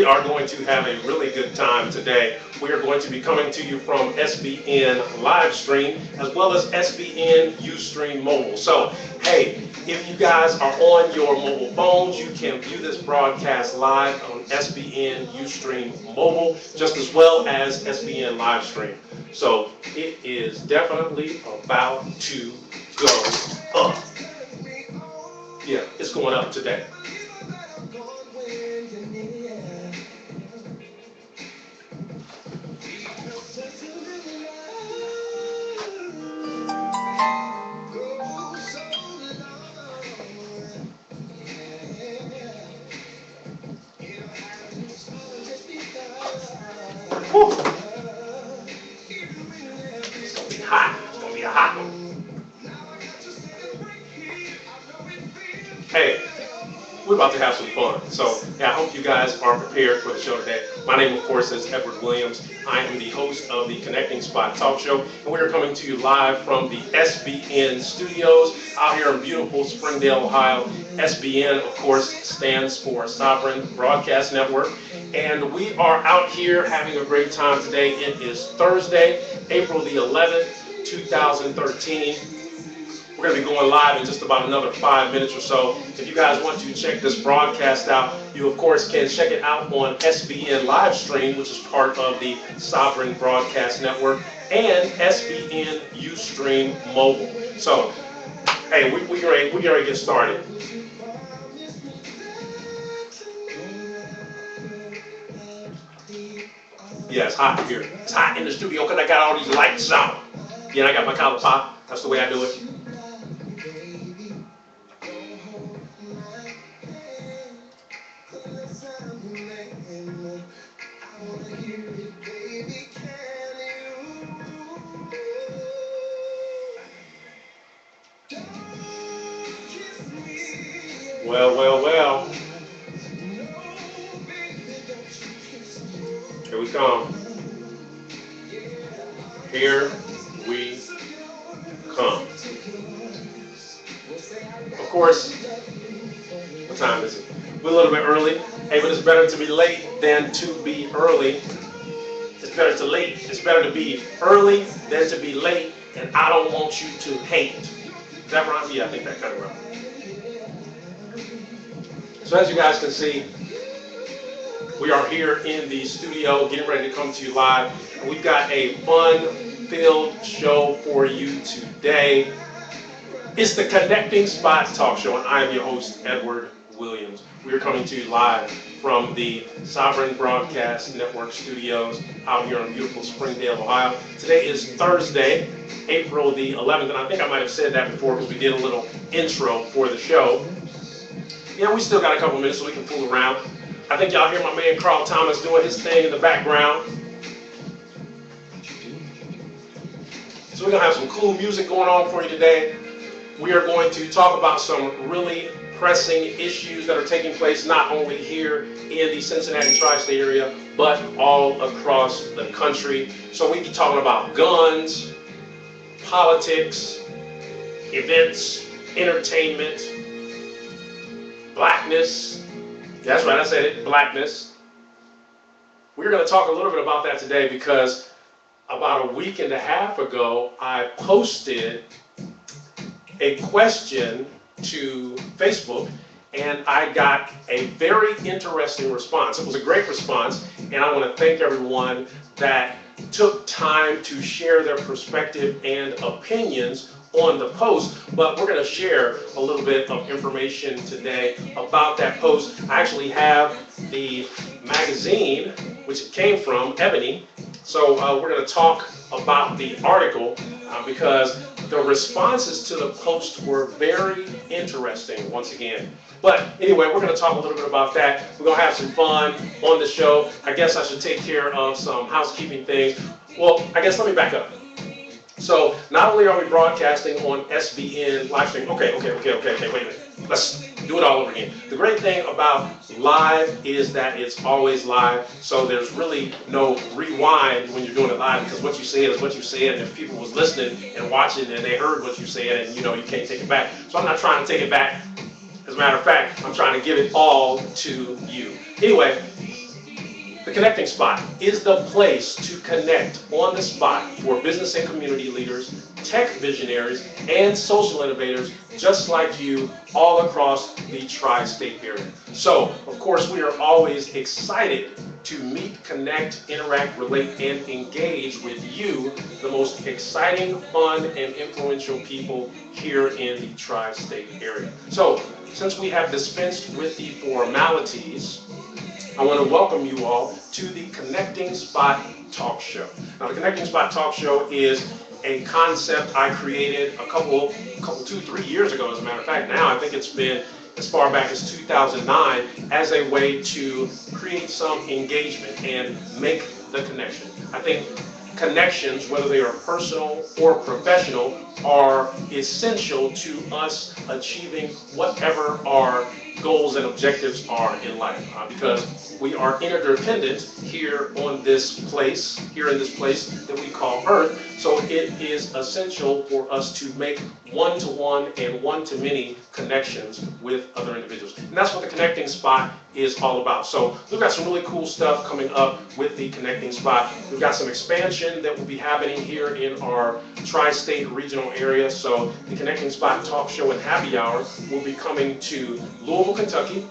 we are going to have a really good time today. We are going to be coming to you from SBN Livestream as well as SBN Ustream Mobile. So, hey, if you guys are on your mobile phones, you can view this broadcast live on SBN Ustream Mobile, just as well as SBN Livestream. So, it is definitely about to go up. Yeah, it's going up today. Whew. It's gonna be hot. It's gonna be a hot one. Hey, we're about to have some fun. So, yeah, I hope you guys are prepared for the show today. My name, of course, is Edward Williams. I am the host of the Connecting Spot Talk Show, and we are coming to you live from the SBN studios out here in beautiful Springdale, Ohio. SBN, of course, stands for Sovereign Broadcast Network, and we are out here having a great time today. It is Thursday, April the 11th, 2013. We're going to be going live in just about another 5 minutes or so. If you guys want to check this broadcast out, you of course can check it out on SBN Livestream, which is part of the Sovereign Broadcast Network, and SBN Ustream Mobile. So, hey, we ready to get started. Yeah, it's hot here. It's hot in the studio because I got all these lights on. Yeah, I got my collar pop. That's the way I do it. Well. Here we come. Here we come. Of course, what time is it? We're a little bit early. Hey, but it's better to be late than to be early. It's better to late. It's better to be early than to be late, and I don't want you to hate. Is that right? Yeah, I think that kind of right. So as you guys can see, we are here in the studio getting ready to come to you live. And we've got a fun-filled show for you today. It's the Connecting Spot Talk Show, and I am your host, Edward Williams. We are coming to you live from the Sovereign Broadcast Network studios out here in beautiful Springdale, Ohio. Today is Thursday, April the 11th, and I think I might have said that before because we did a little intro for the show. Yeah, we still got a couple minutes so we can fool around. I think y'all hear my man Carl Thomas doing his thing in the background. So we're going to have some cool music going on for you today. We are going to talk about some really pressing issues that are taking place not only here in the Cincinnati tri-state area, but all across the country. So we'll be talking about guns, politics, events, entertainment, blackness. That's right, I said it, blackness. We're going to talk a little bit about that today because about a week and a half ago, I posted a question to Facebook, and I got a very interesting response. It was a great response, and I want to thank everyone that took time to share their perspective and opinions on the post, but we're going to share a little bit of information today about that post. I actually have the magazine, which it came from, Ebony, so we're going to talk about the article because the responses to the post were very interesting once again. But anyway, we're going to talk a little bit about that. We're going to have some fun on the show. I guess I should take care of some housekeeping things. Well, I guess let me back up. So not only are we broadcasting on SBN Livestream, okay, wait a minute. Let's do it all over again. The great thing about live is that it's always live, so there's really no rewind when you're doing it live because what you said is what you said, and if people was listening and watching and they heard what you said, and you can't take it back. So I'm not trying to take it back. As a matter of fact, I'm trying to give it all to you. Anyway, The Connecting Spot is the place to connect on the spot for business and community leaders, tech visionaries, and social innovators just like you all across the tri-state area. So, of course, we are always excited to meet, connect, interact, relate, and engage with you, the most exciting, fun, and influential people here in the tri-state area. So, since we have dispensed with the formalities, I want to welcome you all to the Connecting Spot Talk Show. Now, the Connecting Spot Talk Show is a concept I created a couple, 2-3 years ago, as a matter of fact. Now, I think it's been as far back as 2009 as a way to create some engagement and make the connection. I think connections, whether they are personal or professional, are essential to us achieving whatever our goals and objectives are in life, because we are interdependent here in this place that we call Earth. So it is essential for us to make one-to-one and one-to-many connections with other individuals. And that's what the Connecting Spot is all about. So we've got some really cool stuff coming up with the Connecting Spot. We've got some expansion that will be happening here in our tri-state regional area. So the Connecting Spot Talk Show and Happy Hour will be coming to Louisville, Kentucky,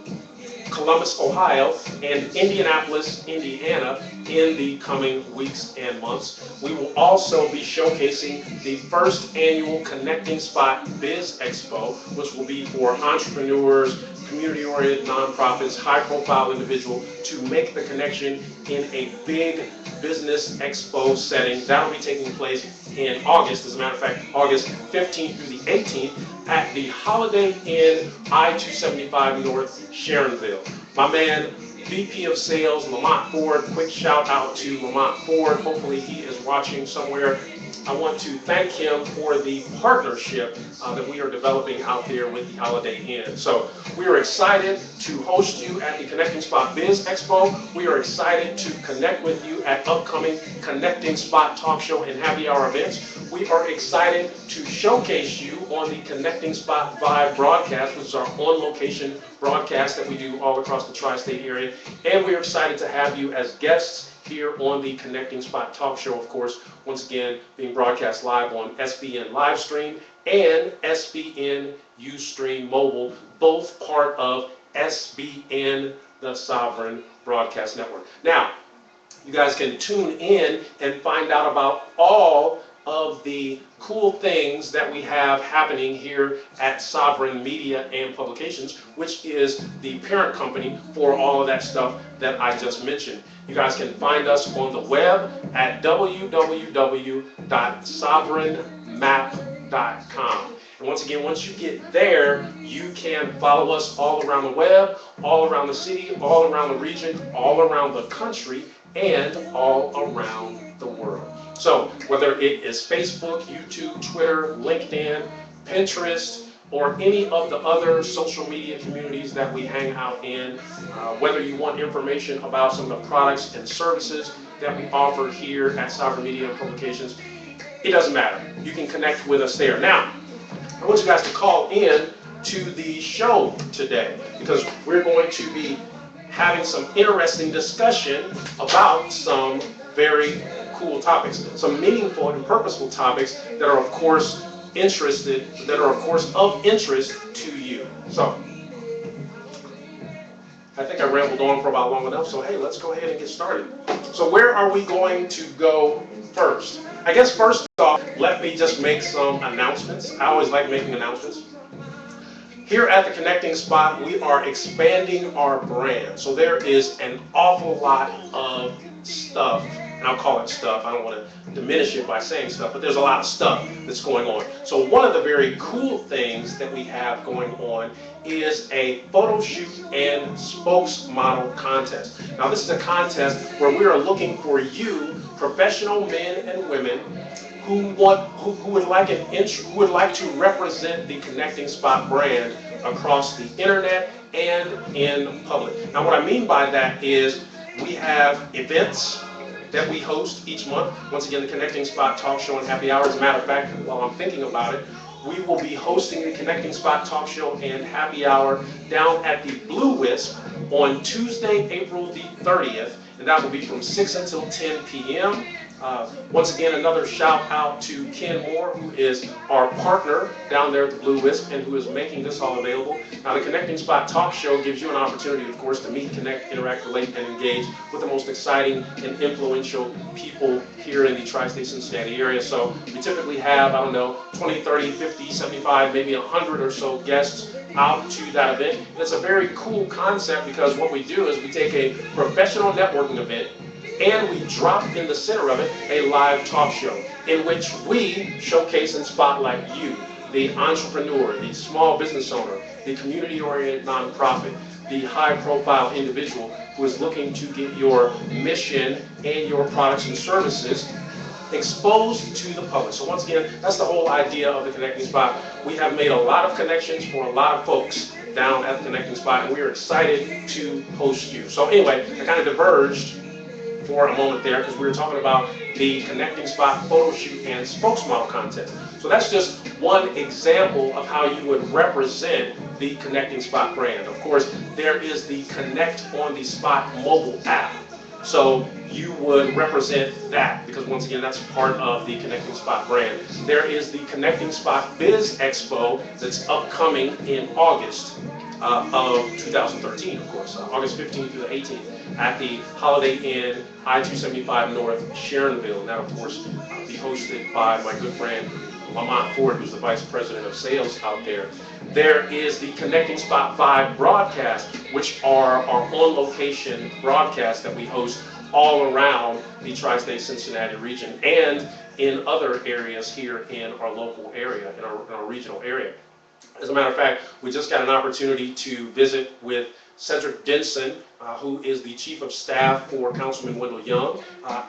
Columbus, Ohio, and Indianapolis, Indiana in the coming weeks and months. We will also be showcasing the first annual Connecting Spot Biz Expo, which will be for entrepreneurs, community-oriented nonprofits, high-profile individuals to make the connection in a big business expo setting. That will be taking place in August, as a matter of fact, August 15th through the 18th at the Holiday Inn I-275 North, Sharonville. My man, VP of Sales, Lamont Ford. Quick shout out to Lamont Ford. Hopefully he is watching somewhere. I want to thank him for the partnership that we are developing out there with the Holiday Inn. So we are excited to host you at the Connecting Spot Biz Expo. We are excited to connect with you at upcoming Connecting Spot Talk Show and Happy Hour events. We are excited to showcase you on the Connecting Spot Vibe broadcast, which is our on-location broadcast that we do all across the tri-state area. And we are excited to have you as guests here on the Connecting Spot Talk Show, of course, once again being broadcast live on SBN Livestream and SBN Ustream Mobile, both part of SBN, the Sovereign Broadcast Network. Now, you guys can tune in and find out about all of the cool things that we have happening here at Sovereign Media and Publications, which is the parent company for all of that stuff that I just mentioned. You guys can find us on the web at www.sovereignmap.com. And once again, once you get there, you can follow us all around the web, all around the city, all around the region, all around the country, and all around the world. So whether it is Facebook, YouTube, Twitter, LinkedIn, Pinterest, or any of the other social media communities that we hang out in, whether you want information about some of the products and services that we offer here at Sovereign Media and Publications, it doesn't matter. You can connect with us there. Now, I want you guys to call in to the show today because we're going to be having some interesting discussion about some very cool topics, some meaningful and purposeful topics that are of course of interest to you. So I think I rambled on for about long enough, so hey, let's go ahead and get started. So where are we going to go first? I guess first off, let me just make some announcements. I always like making announcements. Here at the Connecting Spot, we are expanding our brand. So there is an awful lot of stuff, and I'll call it stuff. I don't want to diminish it by saying stuff, but there's a lot of stuff that's going on. So one of the very cool things that we have going on is a photo shoot and spokesmodel contest. Now this is a contest where we are looking for you, professional men and women, who would like to represent the Connecting Spot brand across the internet and in public. Now what I mean by that is we have events that we host each month. Once again, the Connecting Spot Talk Show and Happy Hour. As a matter of fact, while I'm thinking about it, we will be hosting the Connecting Spot Talk Show and Happy Hour down at the Blue Wisp on Tuesday, April the 30th. and that will be from 6 until 10 p.m. Once again, another shout out to Ken Moore, who is our partner down there at the Blue Wisp and who is making this all available. Now, the Connecting Spot Talk Show gives you an opportunity, of course, to meet, connect, interact, relate, and engage with the most exciting and influential people here in the Tri-State Cincinnati area. So we typically have, 20, 30, 50, 75, maybe 100 or so guests out to that event. And it's a very cool concept because what we do is we take a professional networking event and we drop in the center of it a live talk show in which we showcase and spotlight you, the entrepreneur, the small business owner, the community-oriented nonprofit, the high-profile individual who is looking to get your mission and your products and services exposed to the public. So once again, that's the whole idea of the Connecting Spot. We have made a lot of connections for a lot of folks down at the Connecting Spot, and we are excited to host you. So anyway, I kind of diverged for a moment there because we were talking about the Connecting Spot photo shoot and spokesmodel contest. So that's just one example of how you would represent the Connecting Spot brand. Of course, there is the Connect on the Spot mobile app. So you would represent that because once again, that's part of the Connecting Spot brand. There is the Connecting Spot Biz Expo that's upcoming in August of 2013, of course, August 15th through the 18th at the Holiday Inn I-275 North, Sharonville. And that, of course, will be hosted by my good friend Lamont Ford, who's the Vice President of Sales out there. There is the Connecting Spot 5 broadcast, which are our on-location broadcasts that we host all around the Tri-State Cincinnati region and in other areas here in our local area, in our regional area. As a matter of fact, we just got an opportunity to visit with Cedric Denson, who is the Chief of Staff for Councilman Wendell Young,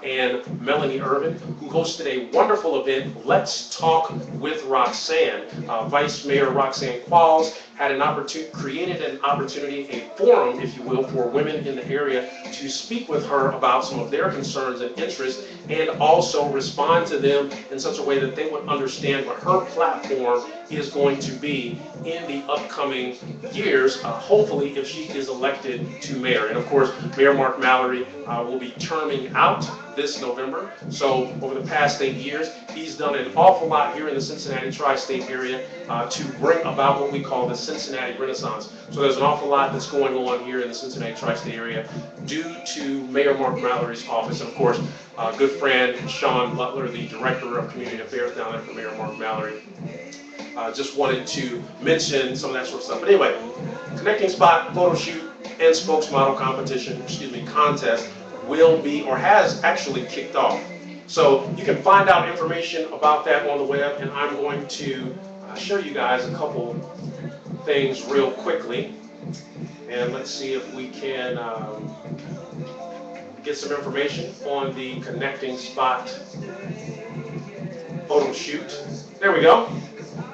and Melanie Irvin, who hosted a wonderful event, Let's Talk with Roxanne. Vice Mayor Roxanne Qualls had an opportunity, created an opportunity, a forum, if you will, for women in the area to speak with her about some of their concerns and interests, and also respond to them in such a way that they would understand what her platform is going to be in the upcoming years, hopefully if she is elected to mayor. And of course, Mayor Mark Mallory will be terming out this November. So over the past 8 years, he's done an awful lot here in the Cincinnati tri-state area to bring about what we call the Cincinnati Renaissance. So there's an awful lot that's going on here in the Cincinnati tri-state area due to Mayor Mark Mallory's office. And of course, good friend Sean Butler, the Director of Community Affairs down there for Mayor Mark Mallory. Just wanted to mention some of that sort of stuff. But anyway, Connecting Spot photo shoot and spokesmodel contest will be, or has actually kicked off. So you can find out information about that on the web, and I'm going to show you guys a couple things real quickly. And let's see if we can get some information on the Connecting Spot photo shoot. There we go.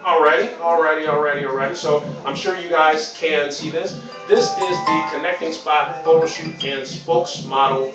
Alrighty. So I'm sure you guys can see this. This is the Connecting Spot photo shoot and spokesmodel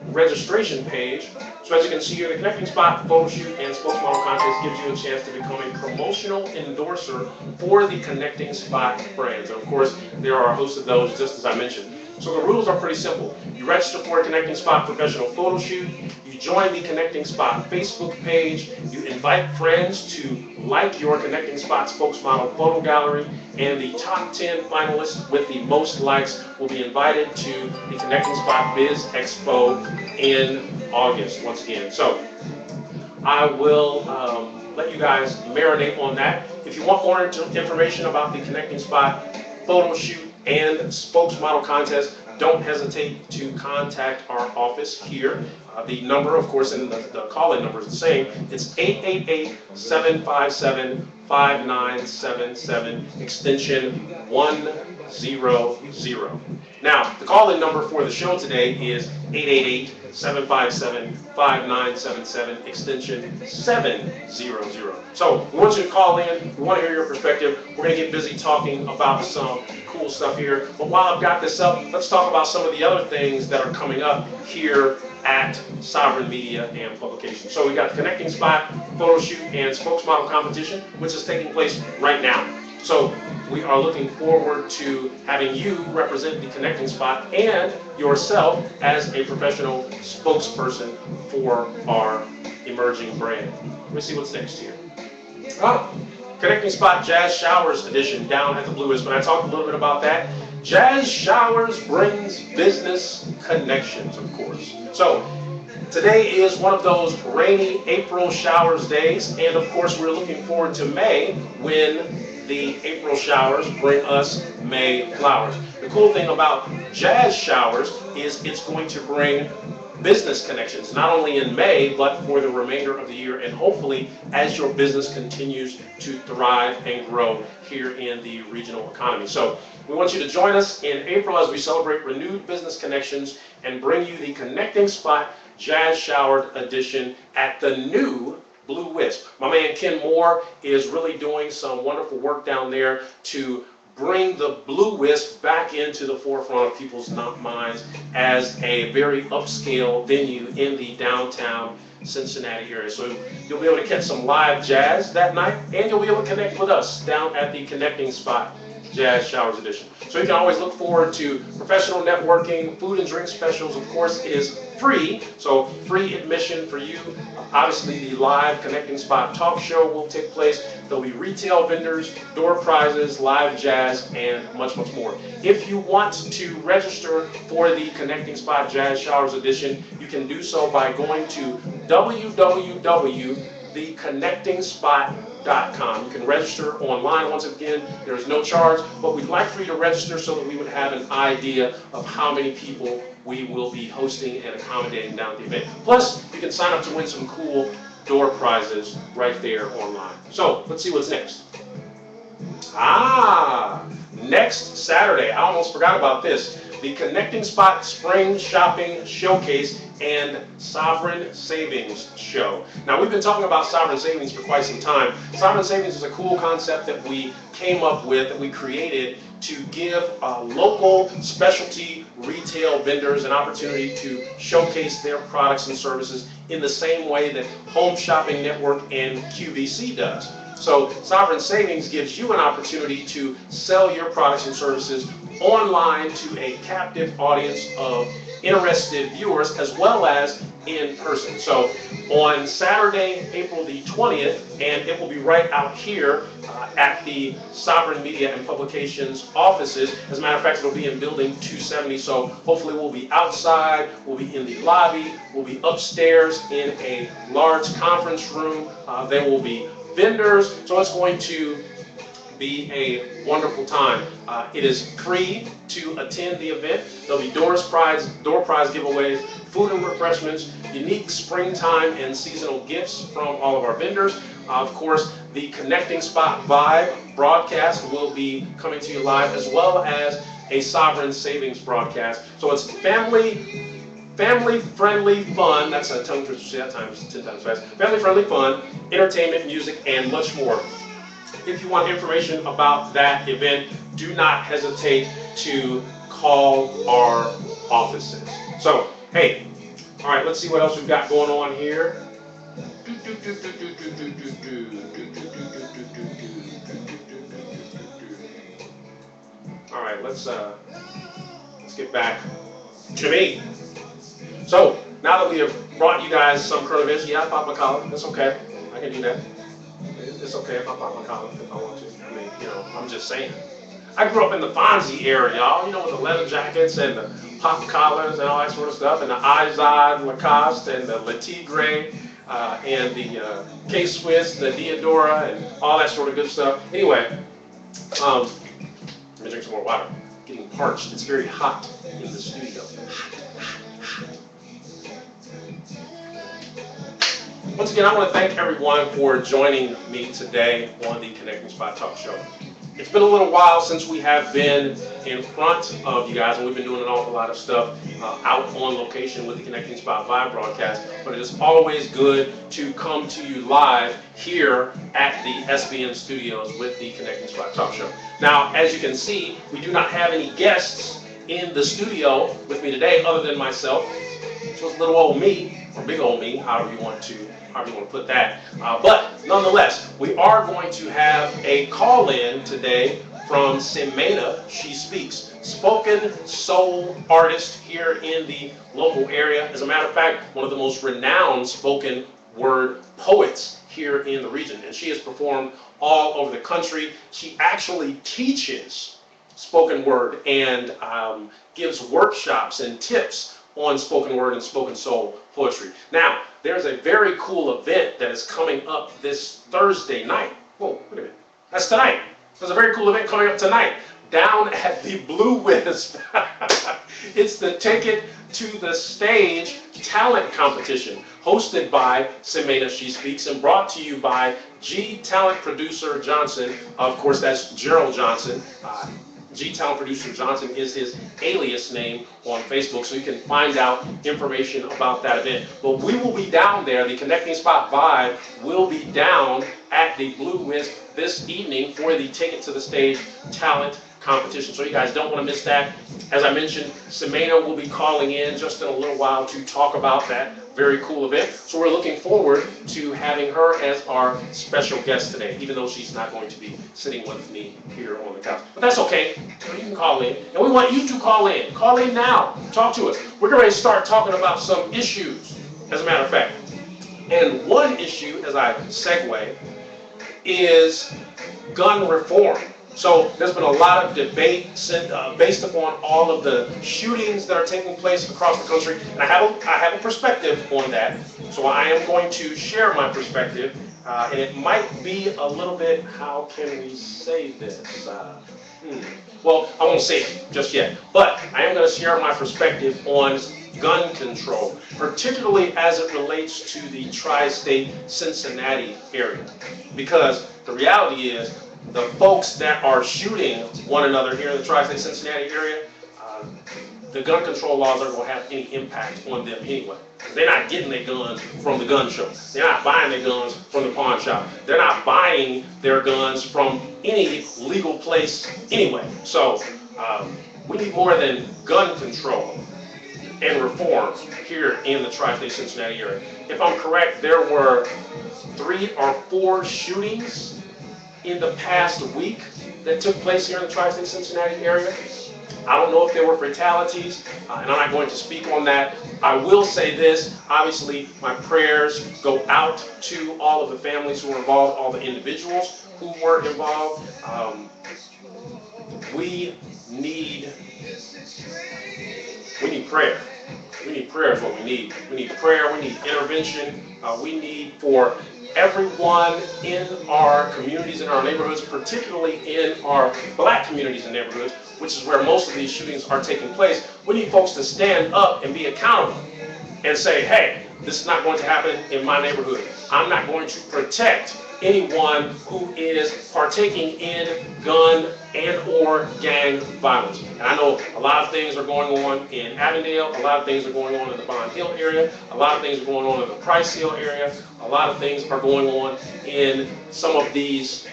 registration page. So as you can see here, the Connecting Spot photo shoot and spokesmodel contest gives you a chance to become a promotional endorser for the Connecting Spot brands. And of course, there are a host of those, just as I mentioned. So the rules are pretty simple. You register for a Connecting Spot professional photo shoot, you join the Connecting Spot Facebook page, you invite friends to like your Connecting Spot spokesmodel photo gallery, and the top 10 finalists with the most likes will be invited to the Connecting Spot Biz Expo in August once again. So I will let you guys marinate on that. If you want more information about the Connecting Spot photo shoot and spokesmodel contest, don't hesitate to contact our office here. The number, of course, and the call-in number is the same. It's 888-757-5977, extension 100. Now, the call-in number for the show today is 888-757-5977, extension 700. So we want you to call in. We want to hear your perspective. We're going to get busy talking about some cool stuff here. But while I've got this up, let's talk about some of the other things that are coming up here at Sovereign Media and Publications. So we got the Connecting Spot photo shoot and spokesmodel competition, which is taking place right now. So we are looking forward to having you represent the Connecting Spot and yourself as a professional spokesperson for our emerging brand. Let me see what's next here. Oh, Connecting Spot Jazz Showers edition down at the Blue Wisp. And I talked a little bit about that. Jazz Showers brings business connections, of course. So today is one of those rainy April showers days, and of course we're looking forward to May when the April showers bring us May flowers. The cool thing about Jazz Showers is it's going to bring business connections, not only in May, but for the remainder of the year, and hopefully as your business continues to thrive and grow here in the regional economy. So we want you to join us in April as we celebrate renewed business connections and bring you the Connecting Spot Jazz Showered edition at the new Blue Wisp. My man Ken Moore is really doing some wonderful work down there to bring the Blue Wisp back into the forefront of people's minds as a very upscale venue in the downtown Cincinnati area. So you'll be able to catch some live jazz that night, and you'll be able to connect with us down at the Connecting Spot Jazz Showers edition. So you can always look forward to professional networking. Food and drink specials, of course, is free, so free admission for you. Obviously, the live Connecting Spot talk show will take place. There'll be retail vendors, door prizes, live jazz, and much, much more. If you want to register for the Connecting Spot Jazz Showers edition, you can do so by going to www.theconnectingspot.com. You can register online. Once again, there's no charge, but we'd like for you to register so that we would have an idea of how many people we will be hosting and accommodating down at the event. Plus, you can sign up to win some cool door prizes right there online. So, let's see what's next. Next Saturday, I almost forgot about this, the Connecting Spot Spring Shopping Showcase and Sovereign Savings Show. Now, we've been talking about Sovereign Savings for quite some time. Sovereign Savings is a cool concept that we came up with, that we created to give local specialty retail vendors an opportunity to showcase their products and services in the same way that Home Shopping Network and QVC does. So Sovereign Savings gives you an opportunity to sell your products and services online to a captive audience of interested viewers as well as in person. So on Saturday, April the 20th, and it will be right out here at the Sovereign Media and Publications offices. As a matter of fact, it'll be in building 270, so hopefully we'll be outside, we'll be in the lobby, we'll be upstairs in a large conference room. There will be vendors, so it's going to be a wonderful time. It is free to attend the event. There'll be door prize giveaways, food and refreshments, unique springtime and seasonal gifts from all of our vendors. Of course, the Connecting Spot Vibe broadcast will be coming to you live, as well as a Sovereign Savings broadcast. So it's family-friendly fun. That's a tongue twister. That times 10 times fast. Family-friendly fun, entertainment, music, and much more. If you want information about that event, do not hesitate to call our offices. So, hey, all right, let's see what else we've got going on here. All right, let's get back to me. So, now that we have brought you guys some current events, yeah, I popped my collar. That's okay. I can do that. It's okay if I pop my collar if I want to. I mean, you know, I'm just saying. I grew up in the Fonzie era, y'all. You know, with the leather jackets and the pop collars and all that sort of stuff, and the Izod Lacoste and the Le Tigre and the K-Swiss, the Diodora, and all that sort of good stuff. Anyway, let me drink some more water. Getting parched. It's very hot in the studio. Once again, I want to thank everyone for joining me today on the Connecting Spot Talk Show. It's been a little while since we have been in front of you guys, and we've been doing an awful lot of stuff out on location with the Connecting Spot Vibe broadcast, but it is always good to come to you live here at the SBN studios with the Connecting Spot Talk Show. Now, as you can see, we do not have any guests in the studio with me today other than myself. So it's little old me, or big old me, however you want to put that. But nonetheless, we are going to have a call-in today from Semena She Speaks, spoken soul artist here in the local area. As a matter of fact, one of the most renowned spoken word poets here in the region. And she has performed all over the country. She actually teaches spoken word and gives workshops and tips on spoken word and spoken soul poetry. Now, there's a very cool event that is coming up this Thursday night. Whoa, wait a minute. That's tonight. There's a very cool event coming up tonight down at the Blue Wisp. It's the Take It to the Stage talent competition hosted by Semena She Speaks and brought to you by G Talent Producer Johnson. Of course, that's Gerald Johnson. G Talent Producer Johnson is his alias name on Facebook, so you can find out information about that event. But we will be down there. The Connecting Spot Vibe will be down at the Blue Wisp this evening for the Take It to the Stage talent competition. So you guys don't want to miss that. As I mentioned, Semena will be calling in just in a little while to talk about that very cool event. So we're looking forward to having her as our special guest today, even though she's not going to be sitting with me here on the couch. But that's okay. You can call in. And we want you to call in. Call in now. Talk to us. We're going to start talking about some issues, as a matter of fact. And one issue, as I segue, is gun reform. So there's been a lot of debate based upon all of the shootings that are taking place across the country, and I have a perspective on that. So I am going to share my perspective, and it might be a little bit, how can we say this? Well, I won't say it just yet, but I am going to share my perspective on gun control, particularly as it relates to the tri-state Cincinnati area, because the reality is, the folks that are shooting one another here in the tri-state Cincinnati area, the gun control laws aren't going to have any impact on them anyway. They're not getting their guns from the gun show. They're not buying their guns from the pawn shop. They're not buying their guns from any legal place anyway. So we need more than gun control and reform here in the tri-state Cincinnati area. If I'm correct, there were 3 or 4 shootings in the past week that took place here in the tri-state Cincinnati area. I don't know if there were fatalities, and I'm not going to speak on that. I will say this, obviously my prayers go out to all of the families who were involved, all the individuals who were involved. We need prayer. We need prayer is what we need. We need prayer, we need intervention, we need for everyone in our communities, in our neighborhoods, particularly in our black communities and neighborhoods, which is where most of these shootings are taking place. We need folks to stand up and be accountable and say, hey, this is not going to happen in my neighborhood. I'm not going to protect anyone who is partaking in gun and or gang violence. And I know a lot of things are going on in Avondale, a lot of things are going on in the Bond Hill area, a lot of things are going on in the Price Hill area, a lot of things are going on in some of these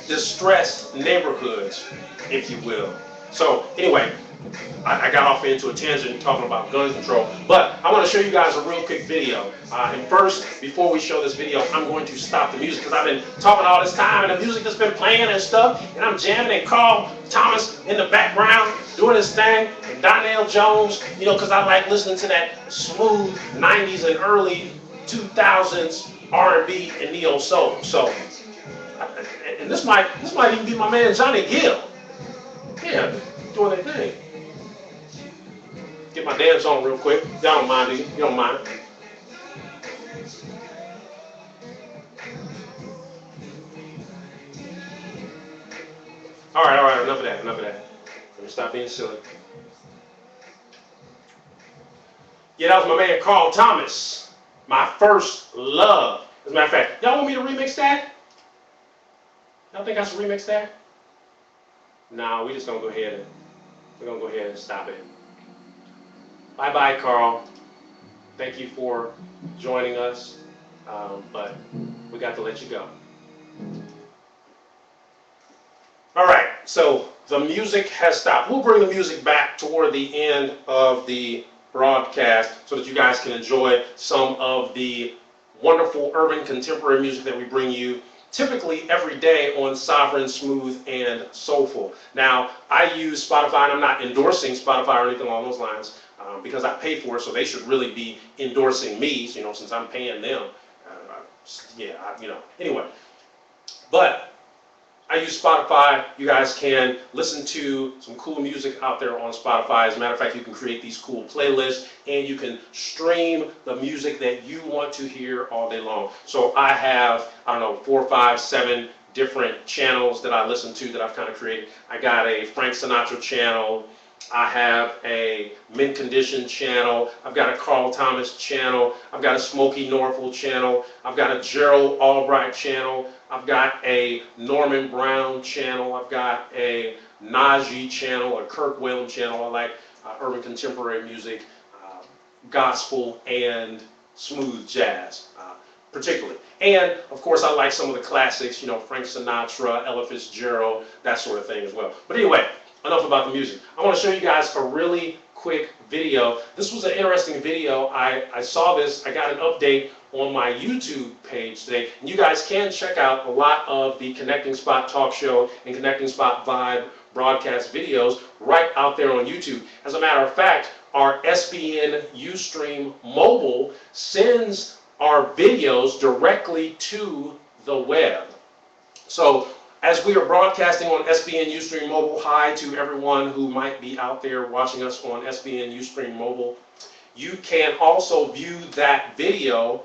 distressed neighborhoods, if you will. So anyway, I got off into a tangent talking about gun control, but I want to show you guys a real quick video. And first, before we show this video, I'm going to stop the music because I've been talking all this time and the music has been playing and stuff, and I'm jamming, and Carl Thomas in the background doing his thing, and Donnell Jones, you know, because I like listening to that smooth 90s and early 2000s R&B and neo soul. So, and this might even be my man Johnny Gill. Yeah, doing that thing. Get my dance on real quick. Y'all don't mind, do you? You don't mind. All right, enough of that. Let me stop being silly. Yeah, that was my man Carl Thomas. My first love. As a matter of fact, y'all want me to remix that? Y'all think I should remix that? Nah, we're gonna go ahead and stop it. Bye-bye, Carl. Thank you for joining us, but we got to let you go. All right, so the music has stopped. We'll bring the music back toward the end of the broadcast so that you guys can enjoy some of the wonderful urban contemporary music that we bring you typically every day on Sovereign, Smooth, and Soulful. Now, I use Spotify, and I'm not endorsing Spotify or anything along those lines because I pay for it, so they should really be endorsing me, since I'm paying them. Anyway. But I use Spotify. You guys can listen to some cool music out there on Spotify. As a matter of fact, you can create these cool playlists and you can stream the music that you want to hear all day long. So I have, 4, 5, 7 different channels that I listen to that I've kind of created. I got a Frank Sinatra channel. I have a Mint Condition channel. I've got a Carl Thomas channel. I've got a Smokey Norfolk channel. I've got a Gerald Albright channel. I've got a Norman Brown channel. I've got a Najee channel, a Kirk Whalum channel. I like urban contemporary music, gospel, and smooth jazz, particularly. And, of course, I like some of the classics, Frank Sinatra, Ella Fitzgerald, that sort of thing as well. But anyway, enough about the music. I want to show you guys a really quick video. This was an interesting video. I saw this. I got an update on my YouTube page today. And you guys can check out a lot of the Connecting Spot Talk Show and Connecting Spot Vibe broadcast videos right out there on YouTube. As a matter of fact, our SBN Ustream mobile sends our videos directly to the web. So as we are broadcasting on SBN Ustream Mobile, hi to everyone who might be out there watching us on SBN Ustream Mobile. You can also view that video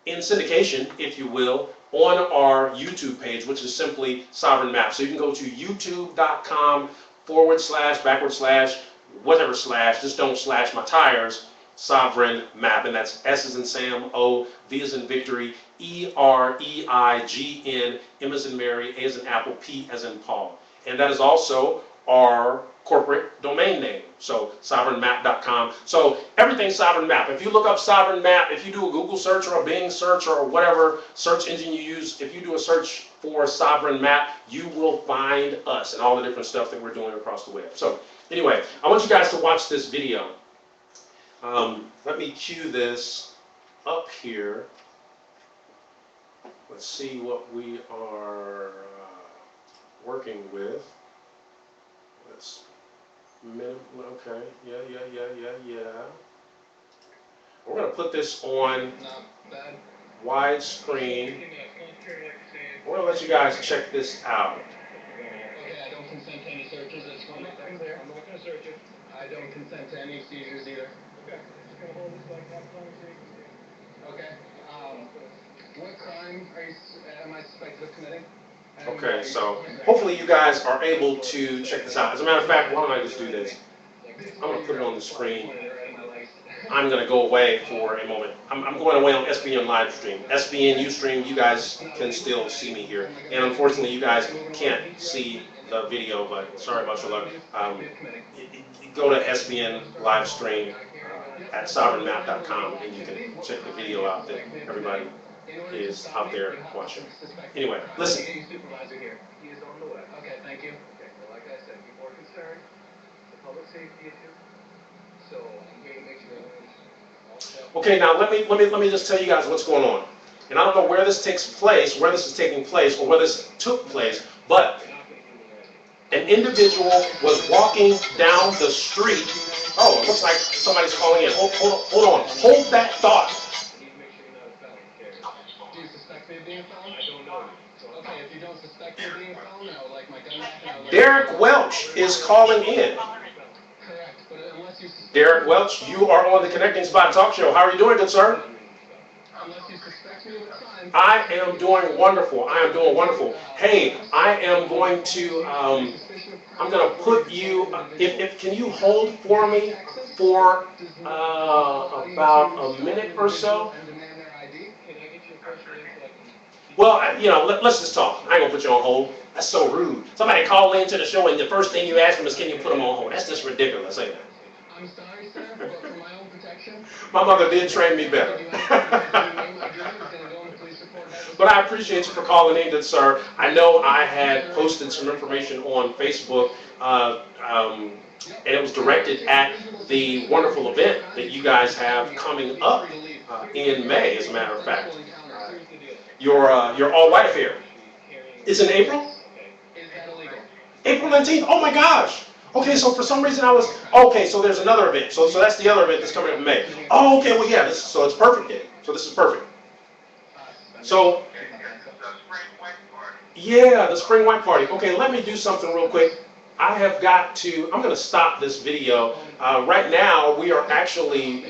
in syndication, if you will, on our YouTube page, which is simply Sovereign Map. So you can go to youtube.com//whatever slash, just don't slash my tires, Sovereign Map, and that's S as in Sam, O, V as in Victory, EREIGN, M as in Mary, A as in Apple, P as in Paul. And that is also our corporate domain name, so sovereignmap.com. So everything's Sovereign Map. If you look up Sovereign Map, if you do a Google search or a Bing search or whatever search engine you use, if you do a search for Sovereign Map, you will find us and all the different stuff that we're doing across the web. So anyway, I want you guys to watch this video. Let me cue this up here. Let's see what we are working with. Let's okay, yeah. We're going to put this on widescreen. We're going to let you guys check this out. Okay, I don't consent to any searches. I just want to make that clear. I'm not going to search it. I don't consent to any seizures either. Okay. Just going to hold this like that. Okay. What crime am I suspected of committing? Okay, so hopefully you guys are able to check this out. As a matter of fact, why don't I just do this? I'm going to put it on the screen. I'm going to go away for a moment. I'm going away on SBN live stream. SBN Ustream, you guys can still see me here. And unfortunately, you guys can't see the video, but sorry about your luck. Go to SBN live stream at sovereignmap.com and you can check the video out that everybody is out there watching. Anyway, listen. Okay, thank you. Okay, so like I said, people are concerned. It's a public safety issue. So I'm here to make sure. Okay, now let me just tell you guys what's going on. And I don't know where this takes place, where this is taking place, or where this took place, but an individual was walking down the street. Oh, it looks like somebody's calling in. Hold on. Hold that thought. Do you suspect me of being a felon? I don't know. Okay, if you don't suspect me of being a felon, I would like my gun back. Derek Welch is calling in. Correct, but unless you suspect. Derek Welch, you are on the Connecting Spot Talk Show. How are you doing, good sir? Unless you suspect me of a crime. I am doing wonderful. I am doing wonderful. Hey, I am going to, I'm going to put you, can you hold for me for about a minute or so? Well, let's just talk. I ain't going to put you on hold. That's so rude. Somebody call into the show and the first thing you ask them is, can you put them on hold? That's just ridiculous, ain't it? I'm sorry, sir, but for my own protection. My mother did train me better. But I appreciate you for calling in, good sir. I know I had posted some information on Facebook, and it was directed at the wonderful event that you guys have coming up in May, as a matter of fact. your all-white affair. It's in April? Is that illegal? April 19th. Oh my gosh. Okay, so for some reason I was, okay, so there's another event. So that's the other event that's coming up in May. Oh, okay, well, yeah, so it's perfect then. So this is perfect. So, yeah, the spring white party. Okay, let me do something real quick. I have got to, I'm going to stop this video. Right now, we are actually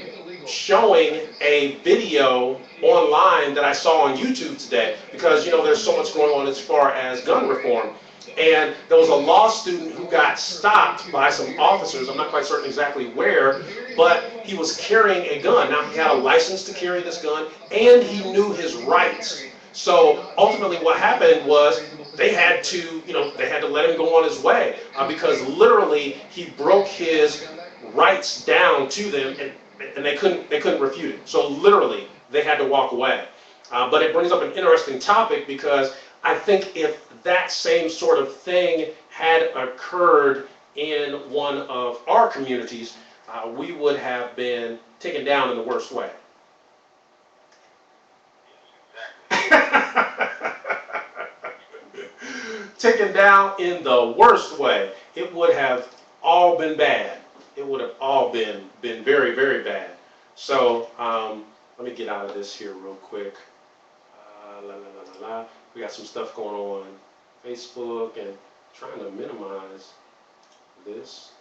showing a video online that I saw on YouTube today because, you know, there's so much going on as far as gun reform. And there was a law student who got stopped by some officers. I'm not quite certain exactly where, but he was carrying a gun. Now, he had a license to carry this gun, and he knew his rights. So ultimately what happened was they had to, you know, they had to let him go on his way because literally he broke his rights down to them, and they couldn't refute it. So literally they had to walk away. But it brings up an interesting topic because I think if that same sort of thing had occurred in one of our communities, we would have been taken down in the worst way. Taken down in the worst way. It would have all been bad. It would have all been very, very bad. So let me get out of this here real quick. We got some stuff going on Facebook and trying to minimize this.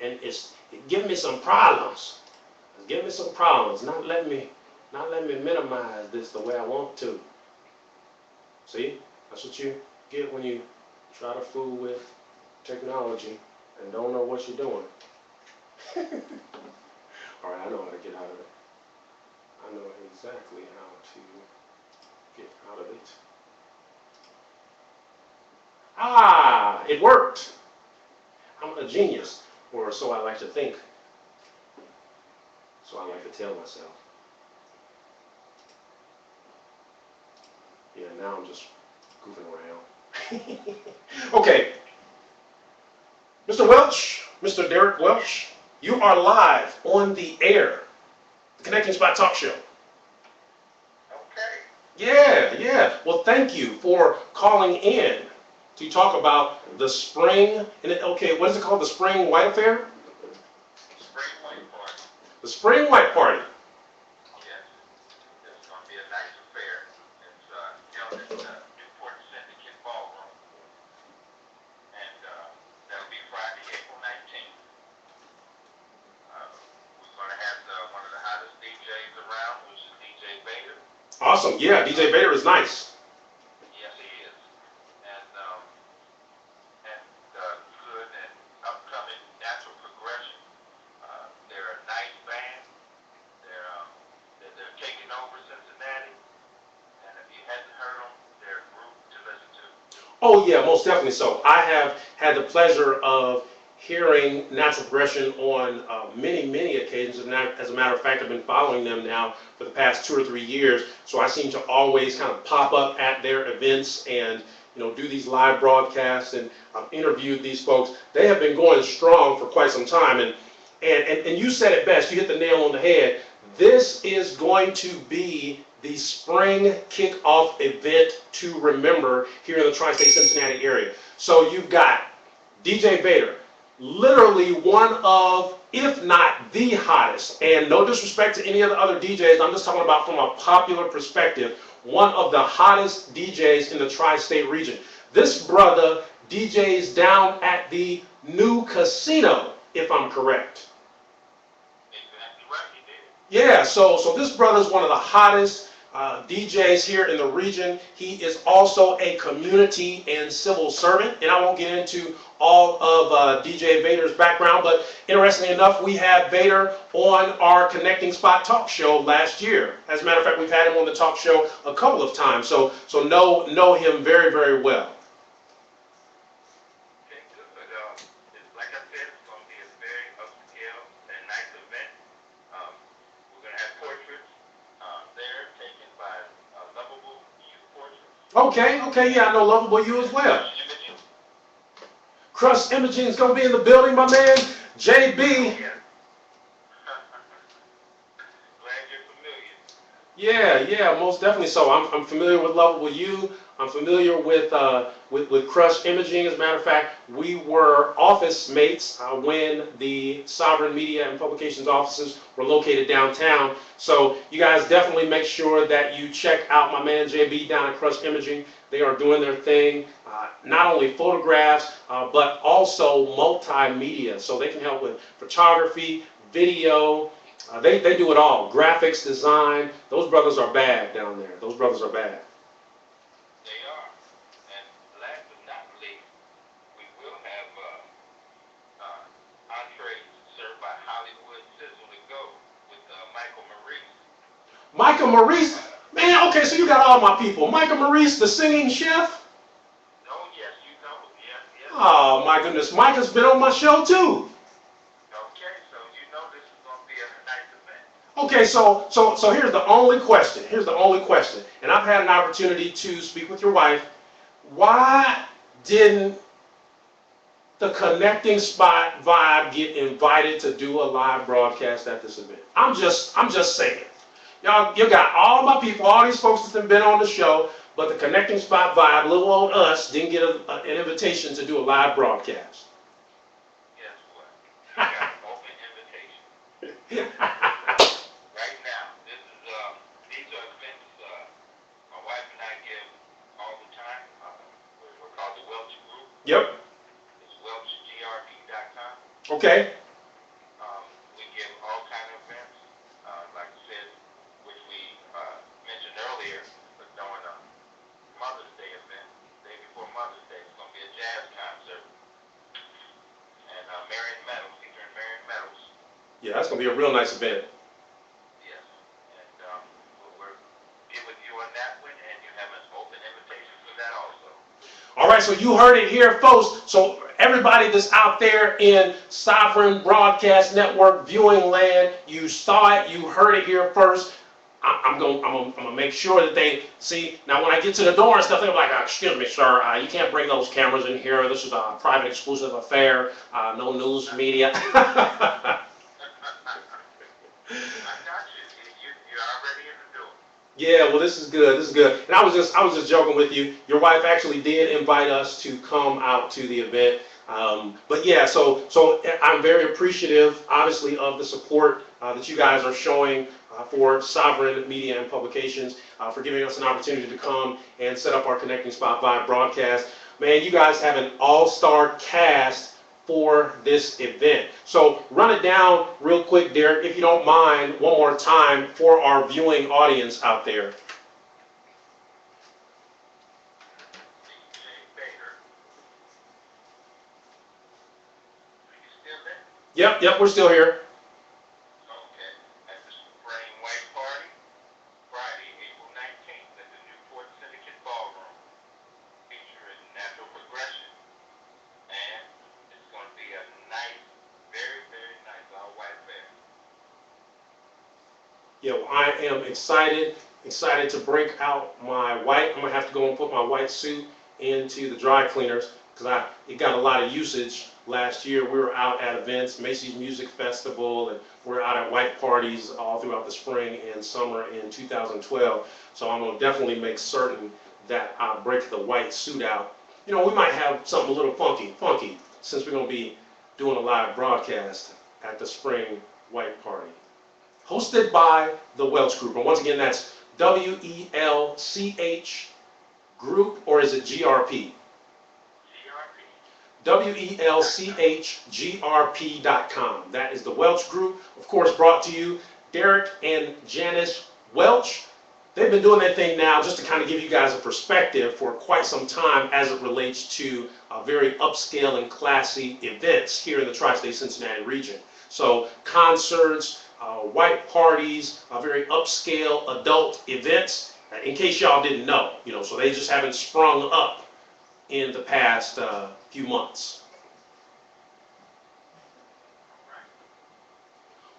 And it's giving me some problems. It's giving me some problems. Not letting me minimize this the way I want to. See? That's what you get when you try to fool with technology and don't know what you're doing. All right, I know how to get out of it. I know exactly how to get out of it. Ah, it worked. I'm a genius, or so I like to think. So I like to tell myself. Yeah, now I'm just goofing around. Okay, Mr. Welch, Mr. Derek Welch, you are live on the air, the Connecting Spot Talk Show. Okay. Yeah. Well, thank you for calling in to talk about the spring, okay, what is it called, the spring white affair? Spring white party. The spring white party. Yes. It's going to be a nice affair. It's held at Newport Syndicate Ballroom. And that'll be Friday, April 19th. We're going to have one of the hottest DJs around, which is DJ Vader. Awesome. Yeah, DJ Vader is nice. Yes, he is. And good and upcoming Natural Progression. They're a nice band. They're taking over Cincinnati. And if you hadn't heard them, they're a group to listen to. Oh yeah, most definitely so. I have had the pleasure of hearing Natural Progression on many occasions. As a matter of fact, I've been following them now for the past 2 or 3 years. So I seem to always kind of pop up at their events and, you know, do these live broadcasts, and I've interviewed these folks. They have been going strong for quite some time, and you said it best. You hit the nail on the head. This is going to be the spring kickoff event to remember here in the Tri-State Cincinnati area. So you've got DJ Vader, literally one of, if not the hottest, and no disrespect to any of the other DJs, I'm just talking about from a popular perspective, one of the hottest DJs in the Tri-State region. This brother DJs down at the new casino, if I'm correct. Exactly right, he did. Yeah, so this brother is one of the hottest DJs here in the region. He is also a community and civil servant, and I won't get into all of DJ Vader's background, but interestingly enough, we had Vader on our Connecting Spot Talk Show last year. As a matter of fact, we've had him on the talk show a couple of times, so know him very well. Okay, good. But like I said, it's going to be a very upscale and nice event. We're going to have portraits there taken by Lovable You Portraits. Okay, yeah, I know Lovable You as well. Imaging. Crush Imaging is going to be in the building, my man. JB. Yeah. Glad you're familiar. Yeah, most definitely so. I'm familiar with Lovable You. I'm familiar with Crush Imaging. As a matter of fact, we were office mates when the Sovereign Media and Publications offices were located downtown. So you guys definitely make sure that you check out my man JB down at Crush Imaging. They are doing their thing, not only photographs, but also multimedia. So they can help with photography, video. They do it all. Graphics, design. Those brothers are bad down there. Those brothers are bad. They are. And last but not least, we will have entrees served by Hollywood Sizzle to Go with Michael Maurice. Micah Maurice. Man, okay, so you got all my people. Micah Maurice, the singing chef. Oh, yes, you know. Yes, yes. Oh, my goodness. Micah's been on my show, too. Okay, so you know this is going to be a nice event. Okay, so here's the only question. Here's the only question. And I've had an opportunity to speak with your wife. Why didn't the Connecting Spot Vibe get invited to do a live broadcast at this event? I'm just saying. Y'all, you got all my people, all these folks that have been on the show, but the Connecting Spot Vibe, little old us, didn't get an invitation to do a live broadcast. Guess what? You got an open invitation. Right now, these are events my wife and I give all the time. We're called the Welch Group. Yep. It's welchgrp.com. Okay. We give all kind of events, like I said, which we mentioned earlier, but during a Mother's Day event, day before Mother's Day, it's going to be a jazz concert. And Marion Meadows, featuring Marion Meadows. Yeah, that's gonna be a real nice event. Yes. And we're get with you on that one, and you have an open invitation for that also. All right, so you heard it here, folks. So everybody that's out there in Sovereign Broadcast Network viewing land, you saw it, you heard it here first. I'm gonna make sure that they see. Now, when I get to the door and stuff, they're like, "Excuse me, sir, you can't bring those cameras in here. This is a private, exclusive affair. No news media." I got you. You're already in the door. Yeah, well, this is good. This is good. And I was just joking with you. Your wife actually did invite us to come out to the event. But yeah, so I'm very appreciative, obviously, of the support that you guys are showing for Sovereign Media and Publications, for giving us an opportunity to come and set up our Connecting Spot Vibe broadcast. Man, you guys have an all-star cast for this event. So run it down real quick, Derek, if you don't mind, one more time for our viewing audience out there. DJ Bader. Are you still there? Yep, we're still here. Okay. At the Spring White Party, Friday, April 19th, at the Newport Syndicate Ballroom, featuring Natural Progression. And it's going to be a nice, very, very nice all-white affair. Yeah, well, I am excited to break out my white. I'm gonna have to go and put my white suit into the dry cleaners because it got a lot of usage last year. We were out at events, Macy's Music Festival, and we're out at white parties all throughout the spring and summer in 2012. So I'm gonna definitely make certain that I break the white suit out. You know, we might have something a little funky, since we're gonna be doing a live broadcast at the spring white party, hosted by the Welch Group. And once again, that's WELCH Group, or is it GRP? GRP. WELCHGRP.com. That is the Welch Group, of course, brought to you Derek and Janice Welch. They've been doing their thing now just to kind of give you guys a perspective for quite some time as it relates to very upscale and classy events here in the Tri-State Cincinnati region. So concerts, white parties, very upscale adult events, in case y'all didn't know, so they just haven't sprung up in the past few months.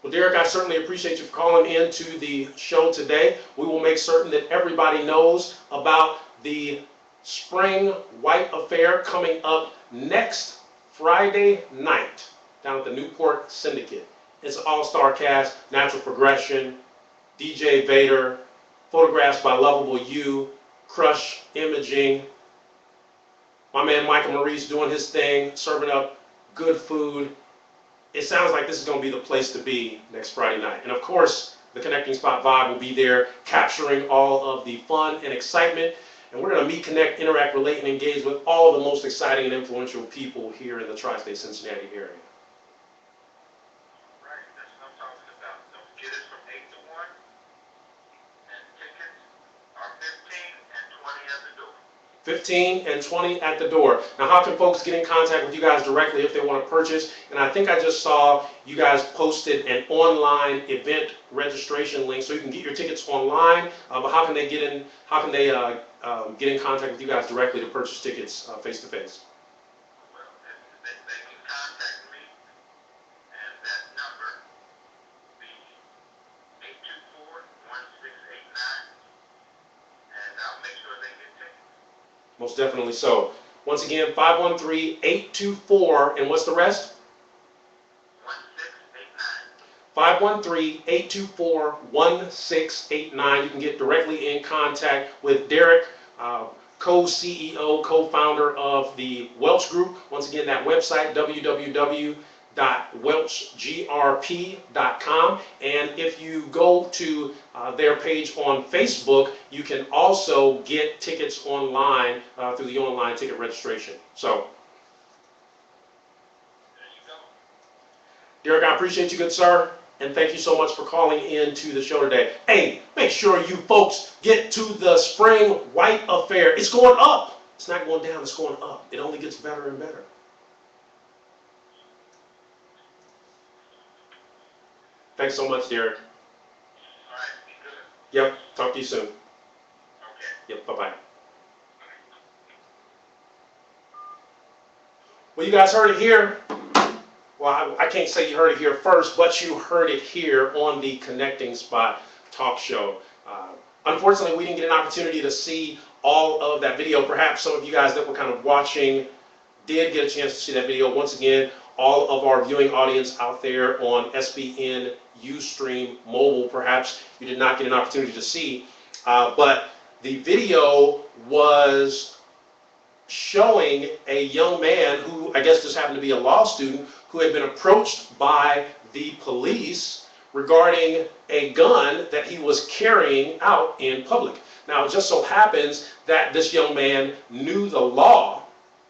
Well, Derek, I certainly appreciate you for calling in to the show today. We will make certain that everybody knows about the Spring White Affair coming up next Friday night down at the Newport Syndicate. It's an all-star cast, Natural Progression, DJ Vader, photographs by Lovable You, Crush Imaging, my man Michael Maurice doing his thing, serving up good food. It sounds like this is going to be the place to be next Friday night. And of course, the Connecting Spot Vibe will be there, capturing all of the fun and excitement. And we're going to meet, connect, interact, relate, and engage with all the most exciting and influential people here in the tri-state Cincinnati area. Right, that's what I'm talking about. Don't forget it's from 8 to 1, and tickets are 15 and 20 at the door. 15 and 20 at the door. Now, how can folks get in contact with you guys directly if they want to purchase? And I think I just saw you guys posted an online event registration link, so you can get your tickets online. But how can they get in? How can they get in contact with you guys directly to purchase tickets face to face? Well, they can contact me, and that number be 824-1689, and I'll make sure they get tickets. Most definitely so. Once again, 513-824, and what's the rest? 1689. 513-824-1689. You can get directly in contact with Derek, co-CEO, co-founder of the Welch Group. Once again, that website, www.welchgrp.com. And if you go to their page on Facebook, you can also get tickets online through the online ticket registration. So, There you go. Derek, I appreciate you, good sir. And thank you so much for calling in to the show today. Hey, make sure you folks get to the Spring White Affair. It's going up. It's not going down, it's going up. It only gets better and better. Thanks so much, Derek. All right, be good. Yep, talk to you soon. Okay. Yep, bye-bye. Well, you guys heard it here. Well, I can't say you heard it here first, but you heard it here on the Connecting Spot talk show. Unfortunately, we didn't get an opportunity to see all of that video. Perhaps some of you guys that were kind of watching did get a chance to see that video. Once again, all of our viewing audience out there on SBN, Ustream, mobile, perhaps you did not get an opportunity to see. But the video was showing a young man who I guess just happened to be a law student who had been approached by the police regarding a gun that he was carrying out in public. Now, it just so happens that this young man knew the law.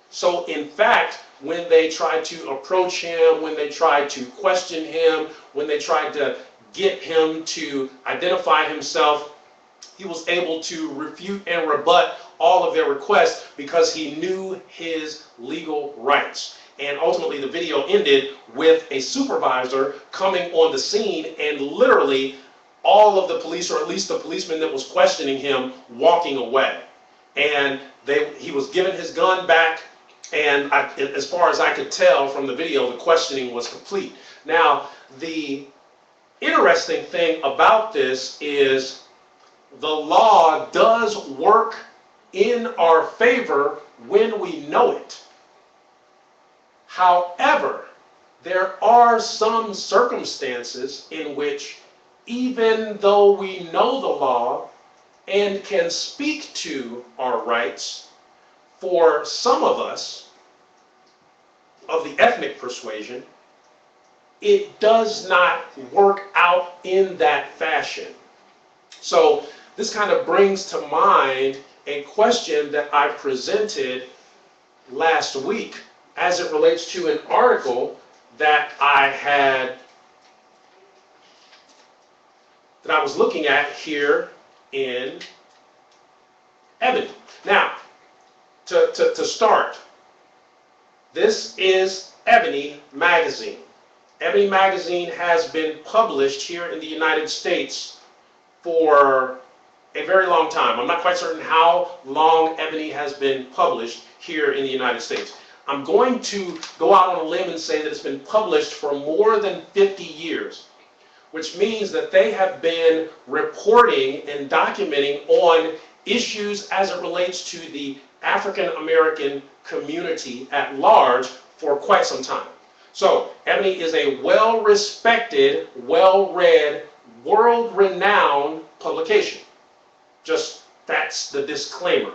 So, in fact, when they tried to approach him, when they tried to question him, when they tried to get him to identify himself, he was able to refute and rebut all of their requests because he knew his legal rights. And ultimately, the video ended with a supervisor coming on the scene and literally all of the police, or at least the policeman that was questioning him, walking away. And he was given his gun back, and as far as I could tell from the video, the questioning was complete. Now, the interesting thing about this is the law does work in our favor when we know it. However, there are some circumstances in which, even though we know the law and can speak to our rights, for some of us of the ethnic persuasion, it does not work out in that fashion. So this kind of brings to mind a question that I presented last week as it relates to an article that I was looking at here in Ebony. Now, to start, this is Ebony Magazine. Ebony Magazine has been published here in the United States for a very long time. I'm not quite certain how long Ebony has been published here in the United States. I'm going to go out on a limb and say that it's been published for more than 50 years, which means that they have been reporting and documenting on issues as it relates to the African American community at large for quite some time. So, Ebony is a well-respected, well-read, world-renowned publication. Just, that's the disclaimer.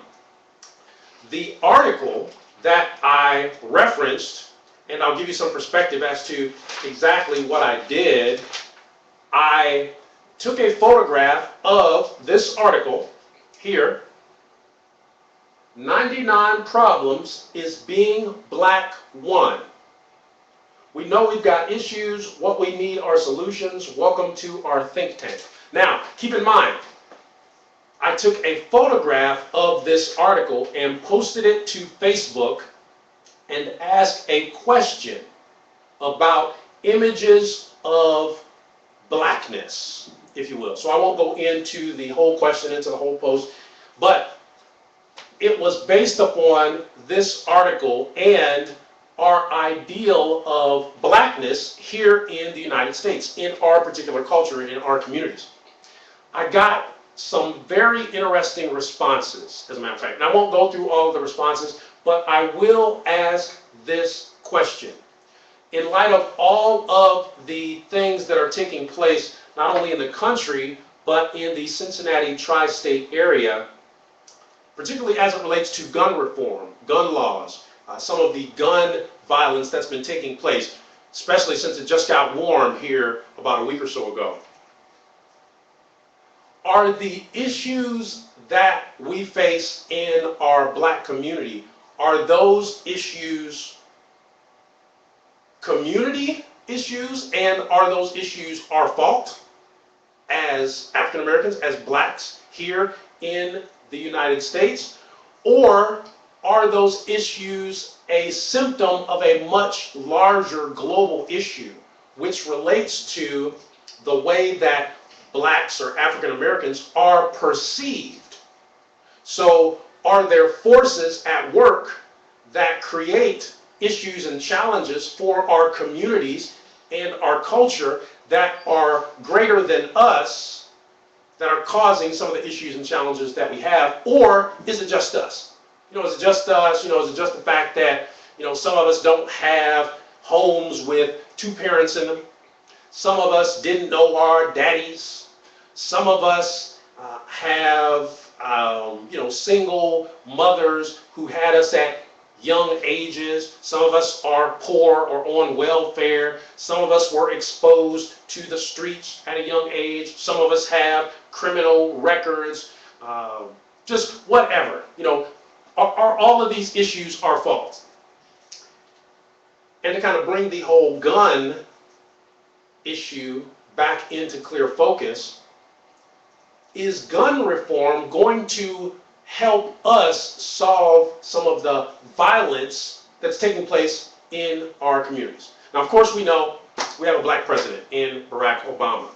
The article that I referenced, and I'll give you some perspective as to exactly what I did. I took a photograph of this article here. 99 Problems is Being Black One. We know we've got issues. What we need are solutions. Welcome to our think tank. Now, keep in mind, I took a photograph of this article and posted it to Facebook and asked a question about images of blackness, if you will. So I won't go into the whole question, into the whole post, but it was based upon this article and our ideal of blackness here in the United States, in our particular culture, in our communities. I got some very interesting responses, as a matter of fact. And I won't go through all of the responses, but I will ask this question. In light of all of the things that are taking place, not only in the country, but in the Cincinnati tri-state area, particularly as it relates to gun reform, gun laws, some of the gun violence that's been taking place, especially since it just got warm here about a week or so ago. Are the issues that we face in our black community, are those issues community issues, and are those issues our fault as African Americans, as blacks here in the United States? Or are those issues a symptom of a much larger global issue which relates to the way that blacks or African Americans are perceived? So are there forces at work that create issues and challenges for our communities and our culture that are greater than us, that are causing some of the issues and challenges that we have? Or is it just us? Is it just us? Is it just the fact that, some of us don't have homes with two parents in them? Some of us didn't know our daddies. Some of us have, single mothers who had us at young ages. Some of us are poor or on welfare. Some of us were exposed to the streets at a young age. Some of us have criminal records, just whatever. Are all of these issues our fault? And to kind of bring the whole gun issue back into clear focus, is gun reform going to help us solve some of the violence that's taking place in our communities? Now, of course, we know we have a black president in Barack Obama.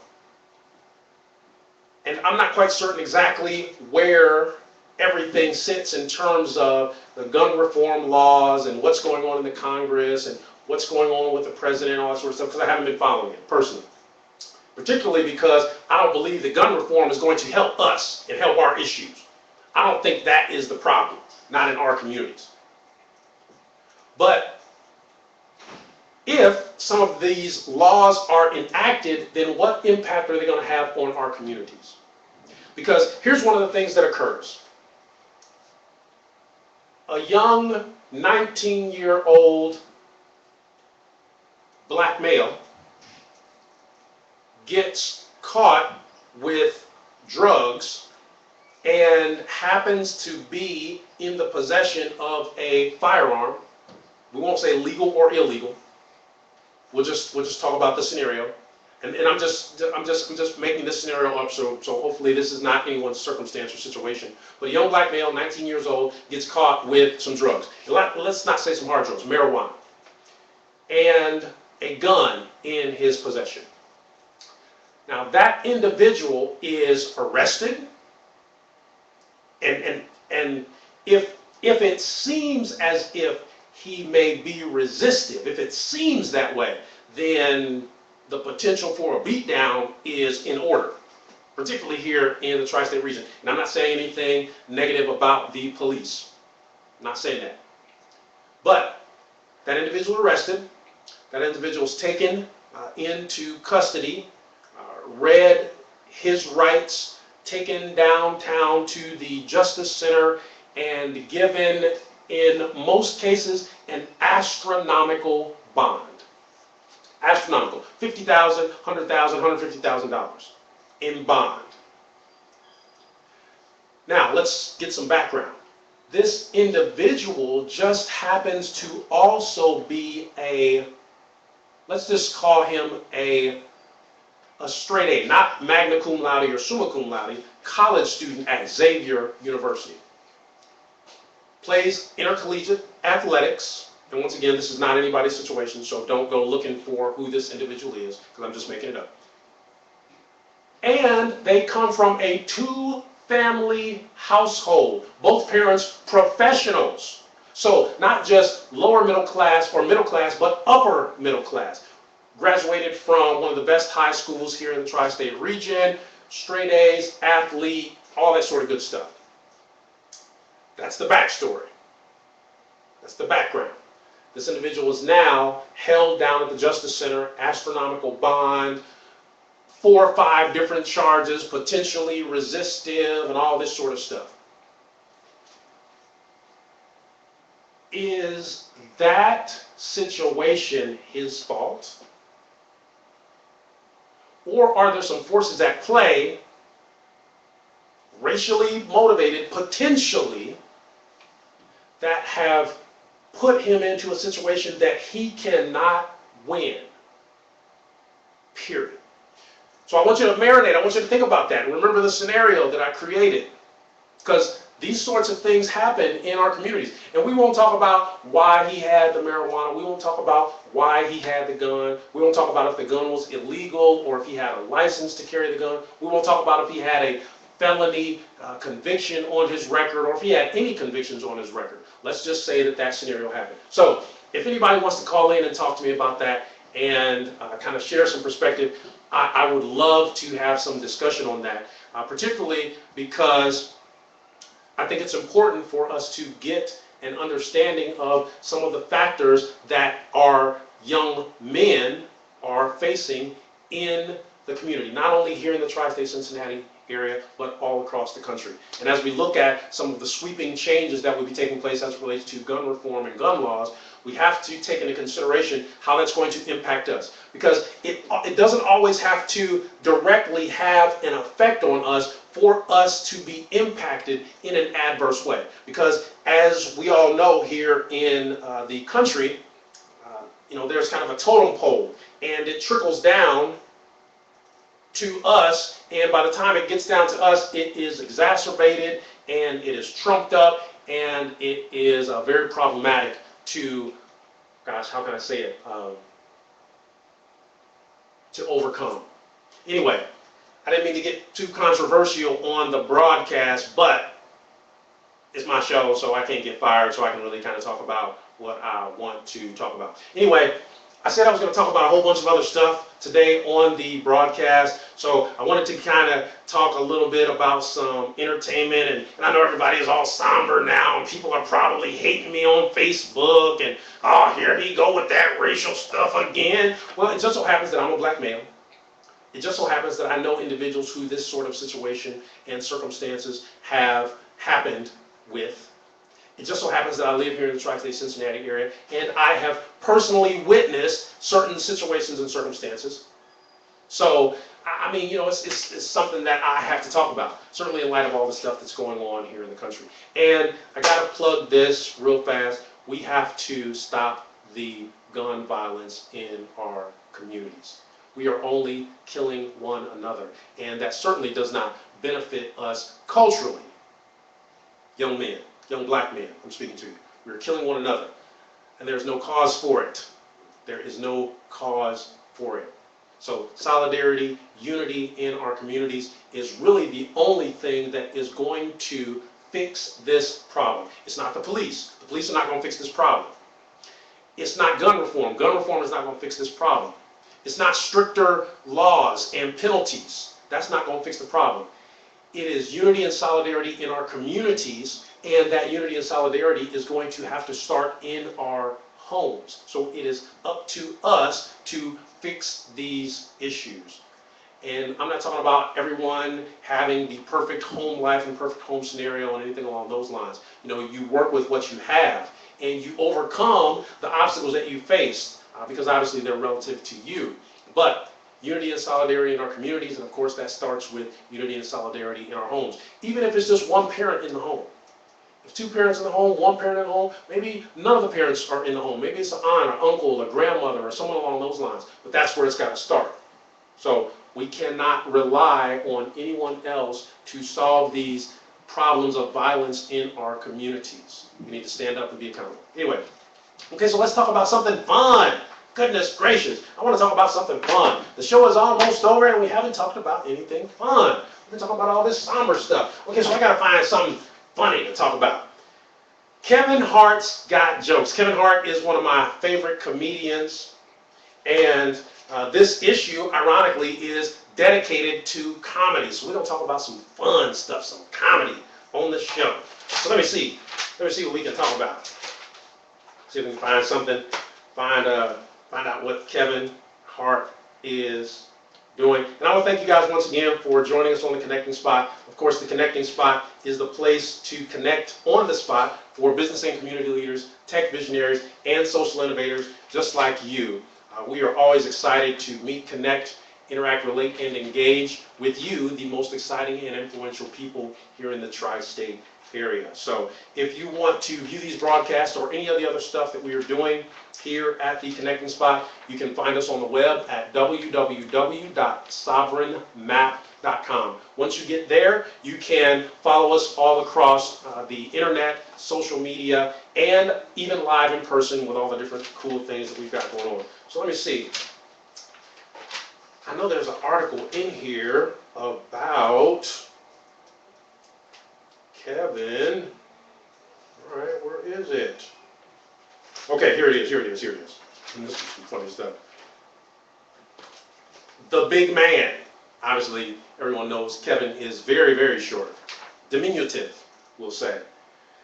And I'm not quite certain exactly where everything sits in terms of the gun reform laws and what's going on in the Congress and what's going on with the president and all that sort of stuff, because I haven't been following it personally. Particularly because I don't believe that gun reform is going to help us and help our issues. I don't think that is the problem, not in our communities. But if some of these laws are enacted, then what impact are they going to have on our communities? Because here's one of the things that occurs. A young 19-year-old black male gets caught with drugs and happens to be in the possession of a firearm. We won't say legal or illegal. We'll just talk about the scenario. And I'm just making this scenario up, so hopefully this is not anyone's circumstance or situation. But a young black male, 19 years old, gets caught with some drugs. Let's not say some hard drugs, marijuana, and a gun in his possession. Now that individual is arrested, and if it seems as if he may be resistive, if it seems that way, then the potential for a beatdown is in order, particularly here in the tri-state region. And I'm not saying anything negative about the police. I'm not saying that. But that individual arrested, that individual is taken into custody, read his rights taken downtown to the Justice Center and given, in most cases, an astronomical bond. Astronomical. $50,000, $100,000, $150,000 in bond. Now, let's get some background. This individual just happens to also be let's just call him a straight A, not magna cum laude or summa cum laude, college student at Xavier University. Plays intercollegiate athletics, and once again, this is not anybody's situation, so don't go looking for who this individual is, because I'm just making it up. And they come from a two-family household, both parents professionals. So not just lower middle class or middle class, but upper middle class. Graduated from one of the best high schools here in the tri-state region, straight A's, athlete, all that sort of good stuff. That's the backstory. That's the background. This individual is now held down at the Justice Center, astronomical bond, 4 or 5 different charges, potentially resistive, and all this sort of stuff. Is that situation his fault? Or are there some forces at play, racially motivated, potentially, that have put him into a situation that he cannot win? Period. So I want you to marinate. I want you to think about that and remember the scenario that I created. Because these sorts of things happen in our communities. And we won't talk about why he had the marijuana. We won't talk about why he had the gun. We won't talk about if the gun was illegal or if he had a license to carry the gun. We won't talk about if he had a felony conviction on his record or if he had any convictions on his record. Let's just say that that scenario happened. So if anybody wants to call in and talk to me about that and kind of share some perspective, I would love to have some discussion on that, particularly because I think it's important for us to get an understanding of some of the factors that our young men are facing in the community, not only here in the tri-state Cincinnati area, but all across the country. And as we look at some of the sweeping changes that will be taking place as it relates to gun reform and gun laws, we have to take into consideration how that's going to impact us. Because it doesn't always have to directly have an effect on us for us to be impacted in an adverse way. Because as we all know here in the country, there's kind of a totem pole, and it trickles down to us, and by the time it gets down to us, it is exacerbated, and it is trumped up, and it is very problematic to, gosh, how can I say it, to overcome. Anyway, I didn't mean to get too controversial on the broadcast, but it's my show, so I can't get fired, so I can really kind of talk about what I want to talk about. Anyway, I said I was going to talk about a whole bunch of other stuff today on the broadcast, so I wanted to kind of talk a little bit about some entertainment, and I know everybody is all somber now, and people are probably hating me on Facebook, and oh, here he go with that racial stuff again. Well, it just so happens that I'm a black male. It just so happens that I know individuals who this sort of situation and circumstances have happened with. It just so happens that I live here in the tri-state Cincinnati area, and I have personally witnessed certain situations and circumstances. So, I mean, it's something that I have to talk about, certainly in light of all the stuff that's going on here in the country. And I got to plug this real fast. We have to stop the gun violence in our communities. We are only killing one another, and that certainly does not benefit us culturally. Young men. Young black men, I'm speaking to you. We are killing one another, and there's no cause for it. There is no cause for it. So solidarity, unity in our communities is really the only thing that is going to fix this problem. It's not the police. The police are not going to fix this problem. It's not gun reform. Gun reform is not going to fix this problem. It's not stricter laws and penalties. That's not going to fix the problem. It is unity and solidarity in our communities, and that unity and solidarity is going to have to start in our homes. So it is up to us to fix these issues. And I'm not talking about everyone having the perfect home life and perfect home scenario and anything along those lines. You know, you work with what you have and you overcome the obstacles that you face because obviously they're relative to you. But unity and solidarity in our communities, and of course that starts with unity and solidarity in our homes. Even if it's just one parent in the home. If two parents in the home, one parent in the home, maybe none of the parents are in the home. Maybe it's an aunt or uncle or grandmother or someone along those lines. But that's where it's got to start. So we cannot rely on anyone else to solve these problems of violence in our communities. We need to stand up and be accountable. Anyway, okay, so let's talk about something fun. Goodness gracious, I want to talk about something fun. The show is almost over and we haven't talked about anything fun. We've been talking about all this somber stuff. Okay, so I got to find something funny to talk about. Kevin Hart's got jokes. Kevin Hart is one of my favorite comedians, and this issue, ironically, is dedicated to comedy. So we're going to talk about some fun stuff, some comedy on the show. So let me see what we can talk about. See if we can find something, find out what Kevin Hart is doing. And I want to thank you guys once again for joining us on the Connecting Spot. Of course, the Connecting Spot is the place to connect on the spot for business and community leaders, tech visionaries, and social innovators just like you. We are always excited to meet, connect, interact, relate, and engage with you, the most exciting and influential people here in the tri-state area. So if you want to view these broadcasts or any of the other stuff that we are doing here at the Connecting Spot, you can find us on the web at www.sovereignmap.com. Once you get there, you can follow us all across the internet, social media, and even live in person with all the different cool things that we've got going on. So let me see. I know there's an article in here about Kevin. All right, where is it? Okay, here it is. And this is some funny stuff. The big man. Obviously, everyone knows Kevin is very, very short. Diminutive, we'll say.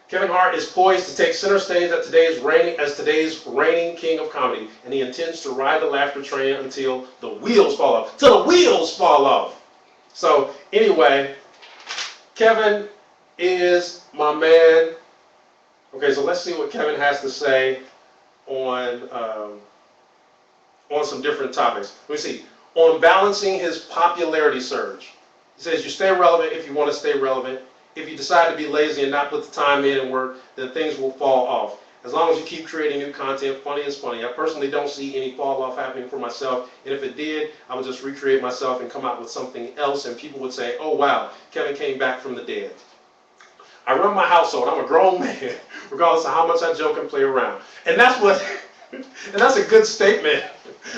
Kevin Hart is poised to take center stage at today's reigning king of comedy, and he intends to ride the laughter train until the wheels fall off. Till the wheels fall off! So, anyway, Kevin is my man. Okay, so let's see what Kevin has to say on some different topics. Let me see. On balancing his popularity surge. He says you stay relevant if you want to stay relevant. If you decide to be lazy and not put the time in and work, then things will fall off. As long as you keep creating new content, funny is funny. I personally don't see any fall off happening for myself, and if it did, I would just recreate myself and come out with something else, and people would say, oh wow, Kevin came back from the dead. I run my household. I'm a grown man, regardless of how much I joke and play around. And that's a good statement.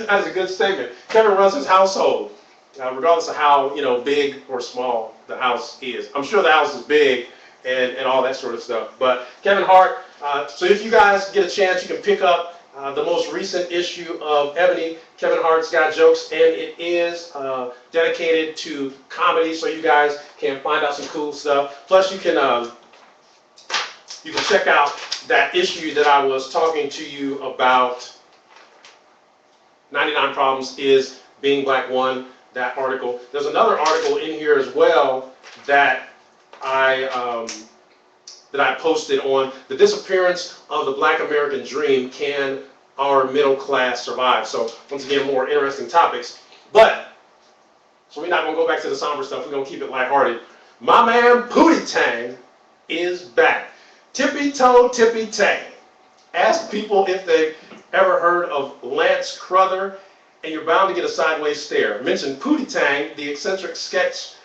That's a good statement. Kevin runs his household, regardless of how big or small the house is. I'm sure the house is big and all that sort of stuff. But Kevin Hart. So if you guys get a chance, you can pick up the most recent issue of Ebony. Kevin Hart's got jokes, and it is dedicated to comedy, so you guys can find out some cool stuff. Plus, you can check out that issue that I was talking to you about. 99 Problems is Being Black One. That article. There's another article in here as well that I posted on the disappearance of the Black American dream. Can our middle class survive? So once again, more interesting topics. So we're not gonna go back to the somber stuff. We're gonna keep it lighthearted. My man Pootie Tang is back. Tippy toe, tippy tang. Ask people if they've ever heard of Lance Cruther, and you're bound to get a sideways stare. Mention Pootie Tang, the eccentric sketch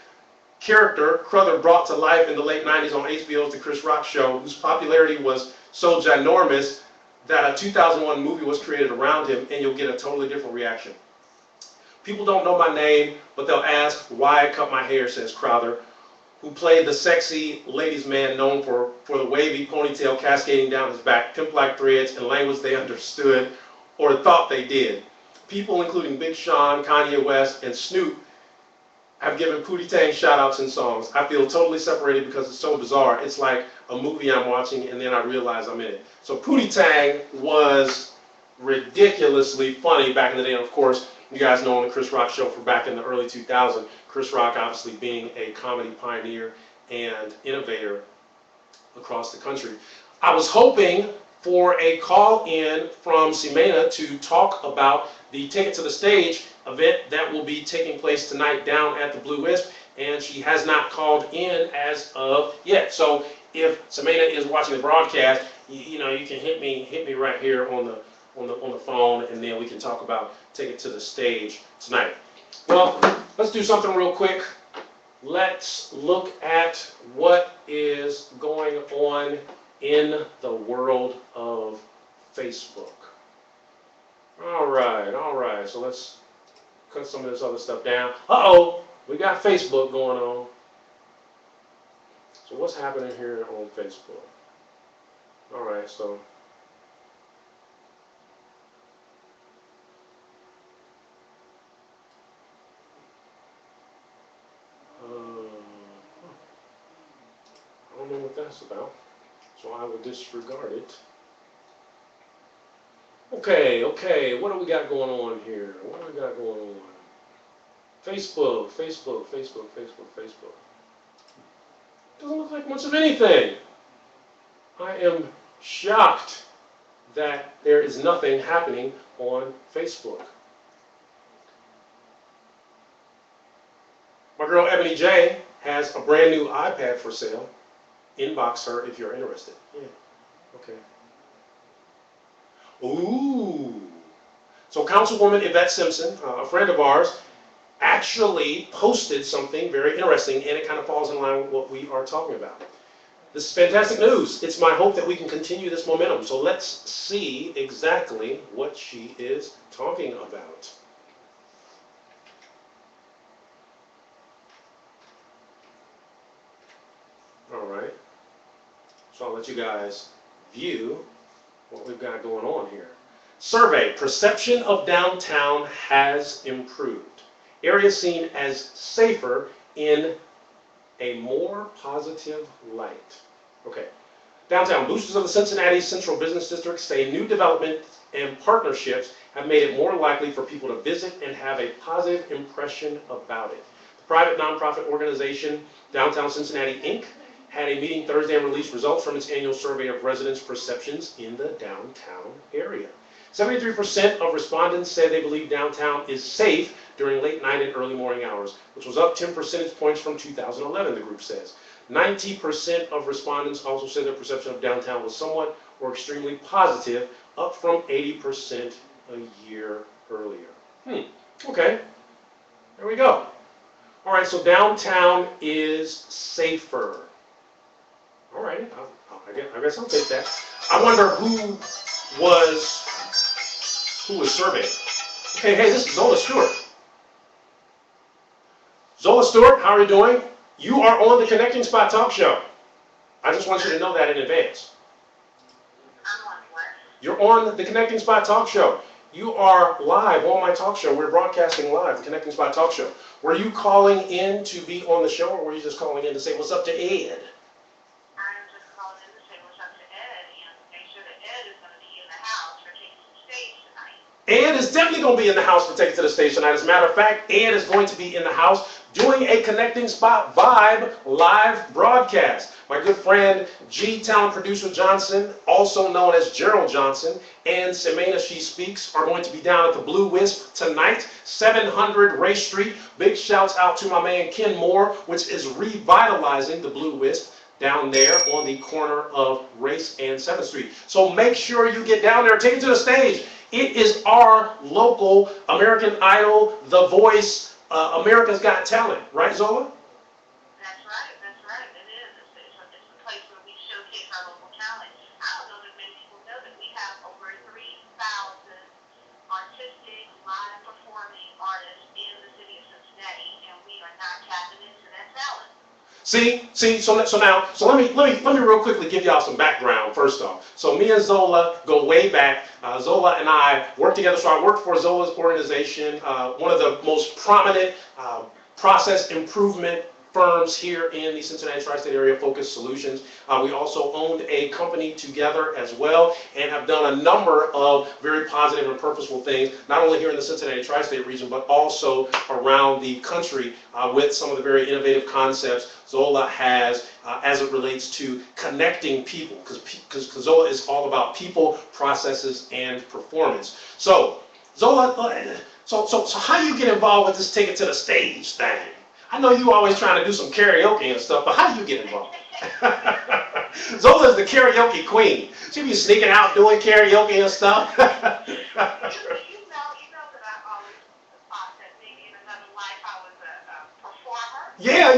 character Cruther brought to life in the late 90s on HBO's The Chris Rock Show, whose popularity was so ginormous that a 2001 movie was created around him, and you'll get a totally different reaction. People don't know my name, but they'll ask why I cut my hair, says Crowther, who played the sexy ladies' man known for the wavy ponytail cascading down his back, pimp-like threads, and language they understood or thought they did. People, including Big Sean, Kanye West, and Snoop, have given Pootie Tang shout-outs in songs. I feel totally separated because it's so bizarre. It's like a movie I'm watching, and then I realize I'm in it. So Pootie Tang was ridiculously funny back in the day. And of course, You guys know on the Chris Rock show from back in the early 2000s, Chris Rock obviously being a comedy pioneer and innovator across the country. I was hoping for a call in from Ximena to talk about the Take It to the Stage event that will be taking place tonight down at the Blue Wisp, and she has not called in as of yet. So if Ximena is watching the broadcast, you know, you can hit me right here on the phone, and then we can talk about Take It to the Stage tonight. Well, let's do something real quick. Let's look at what is going on in the world of Facebook. All right, so let's cut some of this other stuff down. Uh-oh, we got Facebook going on. So what's happening here on Facebook? All right, so I don't know what that's about, so I will disregard it. Okay, what do we got going on here? What do we got going on? Facebook. Doesn't look like much of anything. I am shocked that there is nothing happening on Facebook. My girl Ebony J has a brand new iPad for sale. Inbox her if you're interested. Yeah, okay. Ooh. So Councilwoman Yvette Simpson, a friend of ours, actually posted something very interesting, and it kind of falls in line with what we are talking about. This is fantastic news. It's my hope that we can continue this momentum. So let's see exactly what she is talking about. All right. So I'll let you guys view what we've got going on here. Survey, perception of downtown has improved. Area seen as safer in a more positive light. Okay. Downtown, boosters of the Cincinnati Central Business District say new development and partnerships have made it more likely for people to visit and have a positive impression about it. The private nonprofit organization Downtown Cincinnati, Inc. had a meeting Thursday and released results from its annual survey of residents' perceptions in the downtown area. 73% of respondents said they believe downtown is safe during late night and early morning hours, which was up 10 percentage points from 2011, the group says. 90% of respondents also said their perception of downtown was somewhat or extremely positive, up from 80% a year earlier. Okay, there we go. All right, so downtown is safer. All right, I guess I'll take that. I wonder who was surveyed. Okay, hey, this is Zola Stewart. Zola Stewart, how are you doing? You are on the Connecting Spot Talk Show. I just want you to know that in advance. I'm on what? You're on the Connecting Spot Talk Show. You are live on my talk show. We're broadcasting live, the Connecting Spot Talk Show. Were you calling in to be on the show, or were you just calling in to say what's up to Ed? I'm just calling in to say what's up to Ed and make sure that Ed is going to be in the house for Take It to the Stage tonight. Ed is definitely going to be in the house for Take It to the Stage tonight. As a matter of fact, Ed is going to be in the house doing a Connecting Spot Vibe live broadcast. My good friend G Talent Producer Johnson, also known as Gerald Johnson, and Ximena She Speaks are going to be down at the Blue Wisp tonight, 700 Race Street. Big shouts out to my man Ken Moore, which is revitalizing the Blue Wisp down there on the corner of Race and 7th Street. So make sure you get down there, take it to the stage. It is our local American Idol, The Voice, America's Got Talent, right, Zola? That's right, it is. It's a place where we showcase our local talent. I don't know that many people know that we have over 3,000 artistic, live performing artists in the city of Cincinnati, and we are not tapping into that talent. So let me real quickly give y'all some background first off. So me and Zola go way back. Zola and I work together. So I worked for Zola's organization, one of the most prominent process improvement firms here in the Cincinnati tri-state area, Focus Solutions. We also owned a company together as well and have done a number of very positive and purposeful things, not only here in the Cincinnati tri-state region, but also around the country with some of the very innovative concepts Zola has as it relates to connecting people, because Zola is all about people, processes, and performance. So, Zola, so how do you get involved with this Take It to the Stage thing? I know you always trying to do some karaoke and stuff, but how do you get involved? Zola's the karaoke queen. She be sneaking out doing karaoke and stuff. You know that I've always thought that maybe in another life I was a performer. Yeah.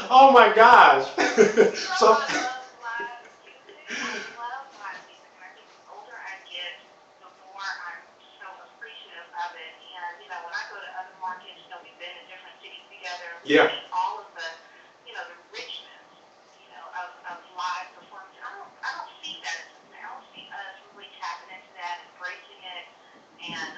Oh my gosh. So. I love live music. I love live music, and I think the older I get, the more I'm so appreciative of it. And when I go to other markets, we've been in different cities together. Yeah. All of the, the richness, of live performance. I don't see that as something. I don't see us really tapping into that, embracing it, and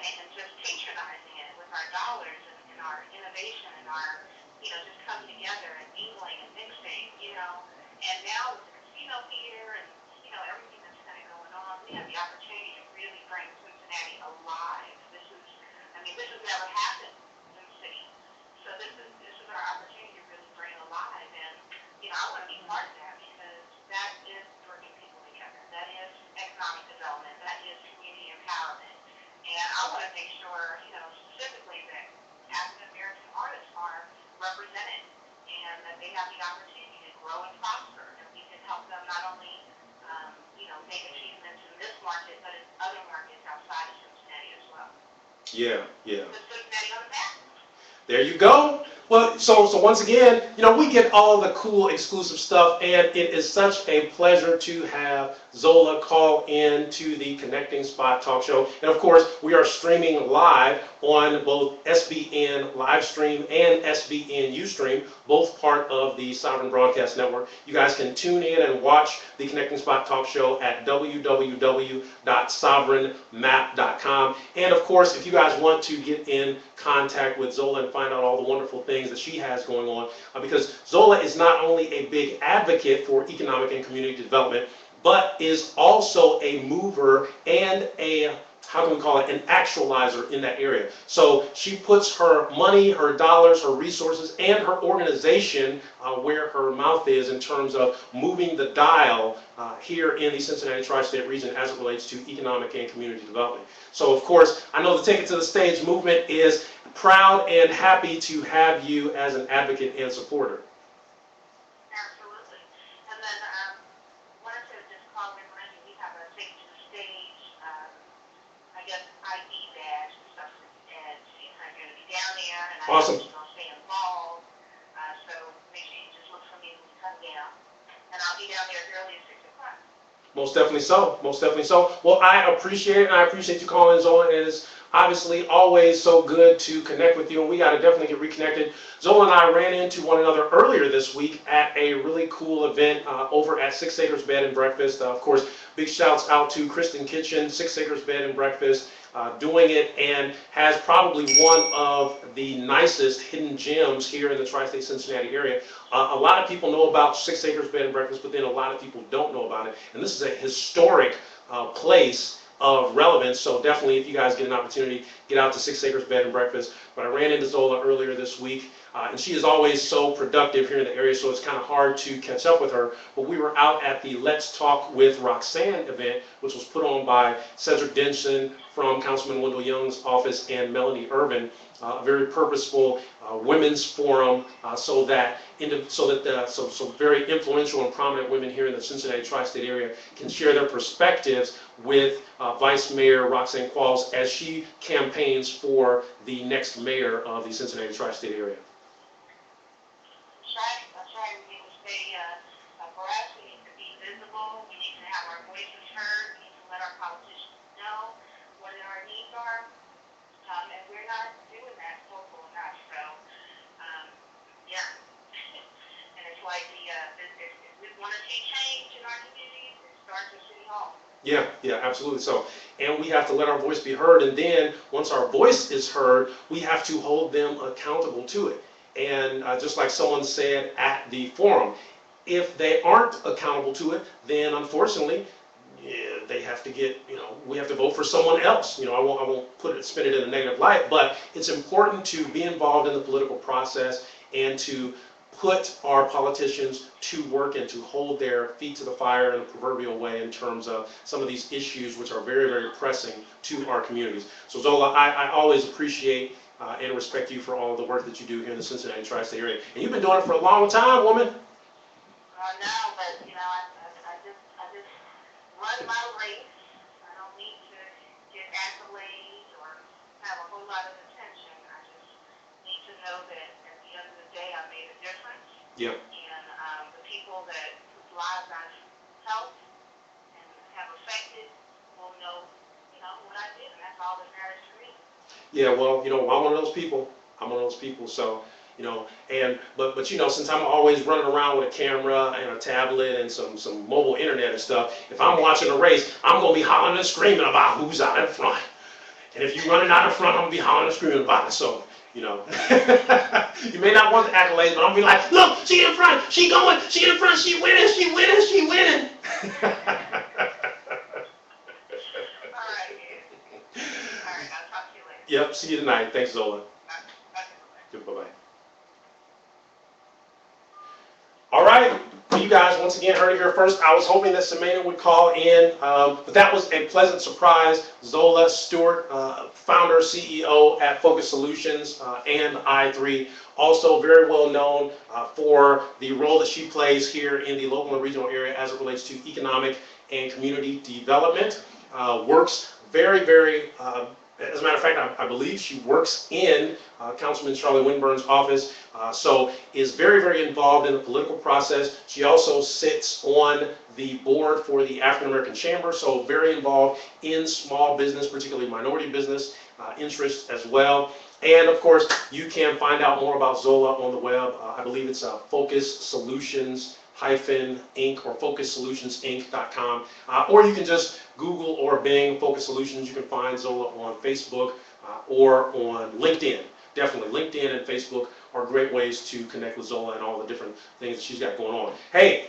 and just patronizing it with our dollars and our innovation and our, just coming together and mingling and mixing, And now with the casino here and, everything that's kind of going on, we have the opportunity to really bring Cincinnati alive. This has never happened in the city. So this is our opportunity to really bring it alive. And, I want to be part of that because that is bringing people together. That is economic development. That is community empowerment. And I want to make sure, specifically that African American artists are represented and that they have the opportunity to grow and prosper. And we can help them not only, make achievements in this market, but in other markets outside of Cincinnati as well. Yeah. Put Cincinnati on the map. There you go. Well, so once again, we get all the cool exclusive stuff, and it is such a pleasure to have Zola call in to the Connecting Spot Talk Show. And of course, we are streaming live on both SBN Livestream and SBN Ustream, both part of the Sovereign Broadcast Network. You guys can tune in and watch the Connecting Spot Talk Show at www.sovereignmap.com. And of course, if you guys want to get in contact with Zola and find out all the wonderful things that she has going on, because Zola is not only a big advocate for economic and community development, but is also a mover and a, how can we call it, an actualizer in that area. So she puts her money, her dollars, her resources, and her organization where her mouth is in terms of moving the dial here in the Cincinnati tri-state region as it relates to economic and community development. So of course, I know the Take It to the Stage movement is proud and happy to have you as an advocate and supporter. Absolutely. And then wanted to just call in, remind you, we have a Take to the Stage, I guess, ID badge and stuff for Ed. She's not going to be down there, and Awesome. I know she's going to stay involved. So make sure you just look for me when you come down. And I'll be down there as early as 6 o'clock. Most definitely so. Most definitely so. Well, I appreciate it, and I appreciate you calling, Zola. And it's obviously always so good to connect with you, and we got to definitely get reconnected. Zola and I ran into one another earlier this week at a really cool event over at 6 Acres Bed and Breakfast. Of course, big shouts out to Kristen Kitchen, 6 Acres Bed and Breakfast, doing it, and has probably one of the nicest hidden gems here in the tri-state Cincinnati area. A lot of people know about 6 Acres Bed and Breakfast, but then a lot of people don't know about it. And this is a historic place of relevance, so definitely if you guys get an opportunity, get out to 6 Acres Bed and Breakfast. But I ran into Zola earlier this week, and she is always so productive here in the area, so it's kind of hard to catch up with her. But we were out at the Let's Talk with Roxanne event, which was put on by Cedric Denson from Councilman Wendell Young's office and Melanie Irvin, a very purposeful women's forum, so very influential and prominent women here in the Cincinnati tri-state area can share their perspectives with Vice Mayor Roxanne Qualls as she campaigns for the next mayor of the Cincinnati tri-state area. That's right. We need to stay abreast. We need to be visible. We need to have our voices heard. We need to let our politicians know what our needs are. And we're not doing that vocal enough. So, yeah. And it's like if we want to see change in our communities, it starts at City Hall. Yeah, yeah, absolutely. So, and we have to let our voice be heard. And then once our voice is heard, we have to hold them accountable to it. And just like someone said at the forum, if they aren't accountable to it, then unfortunately, yeah, they have to get, we have to vote for someone else. I won't spin it in a negative light, but it's important to be involved in the political process and to put our politicians to work and to hold their feet to the fire in a proverbial way in terms of some of these issues which are very, very pressing to our communities. So Zola, I always appreciate and respect you for all of the work that you do here in the Cincinnati tri-state area. And you've been doing it for a long time, woman. No, but I just run my race. I don't need to get accolades or have a whole lot of attention. I just need to know that at the end of the day, I made a difference. Yep. And the people whose lives I've helped and have affected will know, what I did, and that's all that matters to me. Yeah, well, I'm one of those people. I'm one of those people. So, but since I'm always running around with a camera and a tablet and some mobile internet and stuff, if I'm watching a race, I'm gonna be hollering and screaming about who's out in front. And if you're running out in front, I'm gonna be hollering and screaming about it. So, you may not want the accolades, but I'm gonna be like, look, she in front, she going, she in front, she winning, she winning, she winning. All right, yeah. All right, I'll talk to you later. Yep, see you tonight. Thanks, Zola. Okay, bye-bye. Bye-bye. All right, you guys once again heard it here first. I was hoping that Semena would call in, but that was a pleasant surprise. Zola Stewart, founder, CEO at Focus Solutions and i3, also very well known for the role that she plays here in the local and regional area as it relates to economic and community development. Works very, very as a matter of fact, I believe she works in Councilman Charlie Winburn's office, so is very, very involved in the political process. She also sits on the board for the African American Chamber, so very involved in small business, particularly minority business interests as well. And of course, you can find out more about Zola on the web. I believe it's Focus Solutions Inc. or FocusSolutionsInc.com, or you can just Google or Bing Focus Solutions. You can find Zola on Facebook or on LinkedIn. Definitely, LinkedIn and Facebook are great ways to connect with Zola and all the different things that she's got going on. Hey,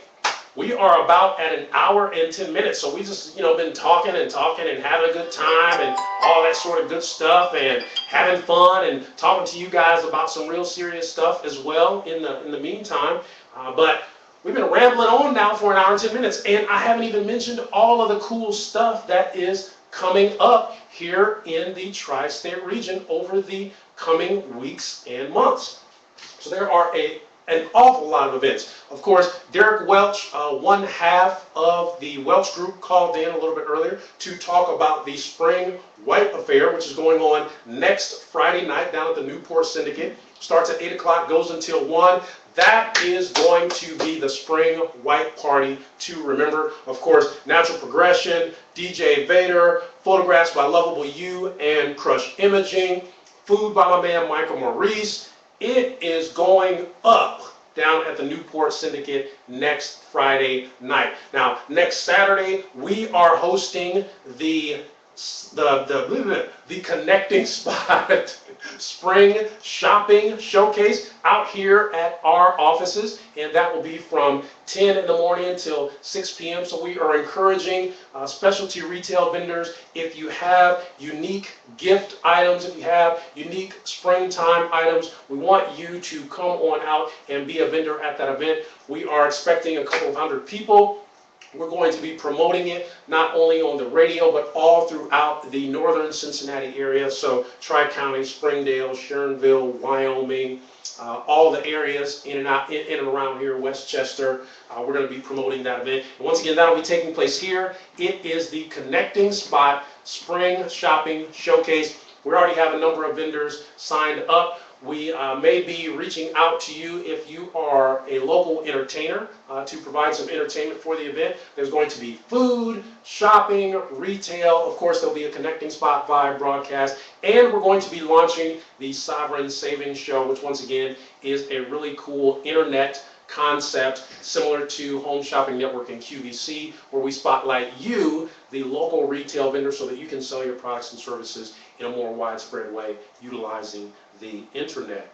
we are about at an hour and 10 minutes, so we just, been talking and having a good time and all that sort of good stuff and having fun and talking to you guys about some real serious stuff as well in the meantime. But we've been rambling on now for an hour and 10 minutes, and I haven't even mentioned all of the cool stuff that is coming up here in the tri-state region over the coming weeks and months. So there are an awful lot of events. Of course, Derek Welch, one half of the Welch Group, called in a little bit earlier to talk about the Spring White Affair, which is going on next Friday night down at the Newport Syndicate. Starts at 8 o'clock, goes until 1. That is going to be the Spring White Party to remember. Of course, Natural Progression, DJ Vader, Photographs by Lovable You and Crush Imaging, food by my man Michael Maurice. It is going up down at the Newport Syndicate next Friday night. Now, next Saturday, we are hosting the Connecting Spot Spring Shopping Showcase out here at our offices, and that will be from 10 in the morning until 6 p.m. So we are encouraging specialty retail vendors. If you have unique gift items, if you have unique springtime items, we want you to come on out and be a vendor at that event. We are expecting a couple of hundred people. We're going to be promoting it not only on the radio, but all throughout the northern Cincinnati area. So Tri-County, Springdale, Sharonville, Wyoming, all the areas in and around here, Westchester. We're going to be promoting that event. And once again, that'll be taking place here. It is the Connecting Spot Spring Shopping Showcase. We already have a number of vendors signed up. We may be reaching out to you if you are a local entertainer to provide some entertainment for the event. There's going to be food, shopping, retail. Of course, there'll be a Connecting Spot Vibe broadcast. And we're going to be launching the Sovereign Savings Show, which once again is a really cool internet concept similar to Home Shopping Network and QVC, where we spotlight you, the local retail vendor so that you can sell your products and services in a more widespread way utilizing the internet.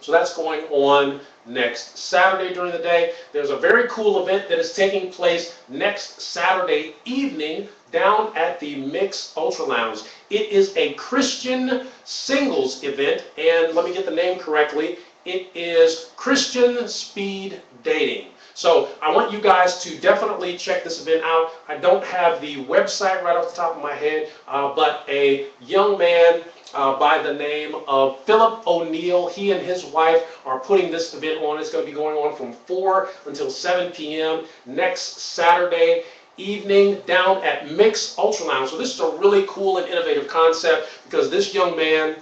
So that's going on next Saturday during the day. There's a very cool event that is taking place next Saturday evening down at the Mix Ultra Lounge. It is a Christian singles event, and let me get the name correctly. It is Christian Speed Dating. So I want you guys to definitely check this event out. I don't have the website right off the top of my head, but a young man by the name of Philip O'Neill. He and his wife are putting this event on. It's going to be going on from 4 until 7 p.m. next Saturday evening down at Mix Ultra Lounge. So this is a really cool and innovative concept because this young man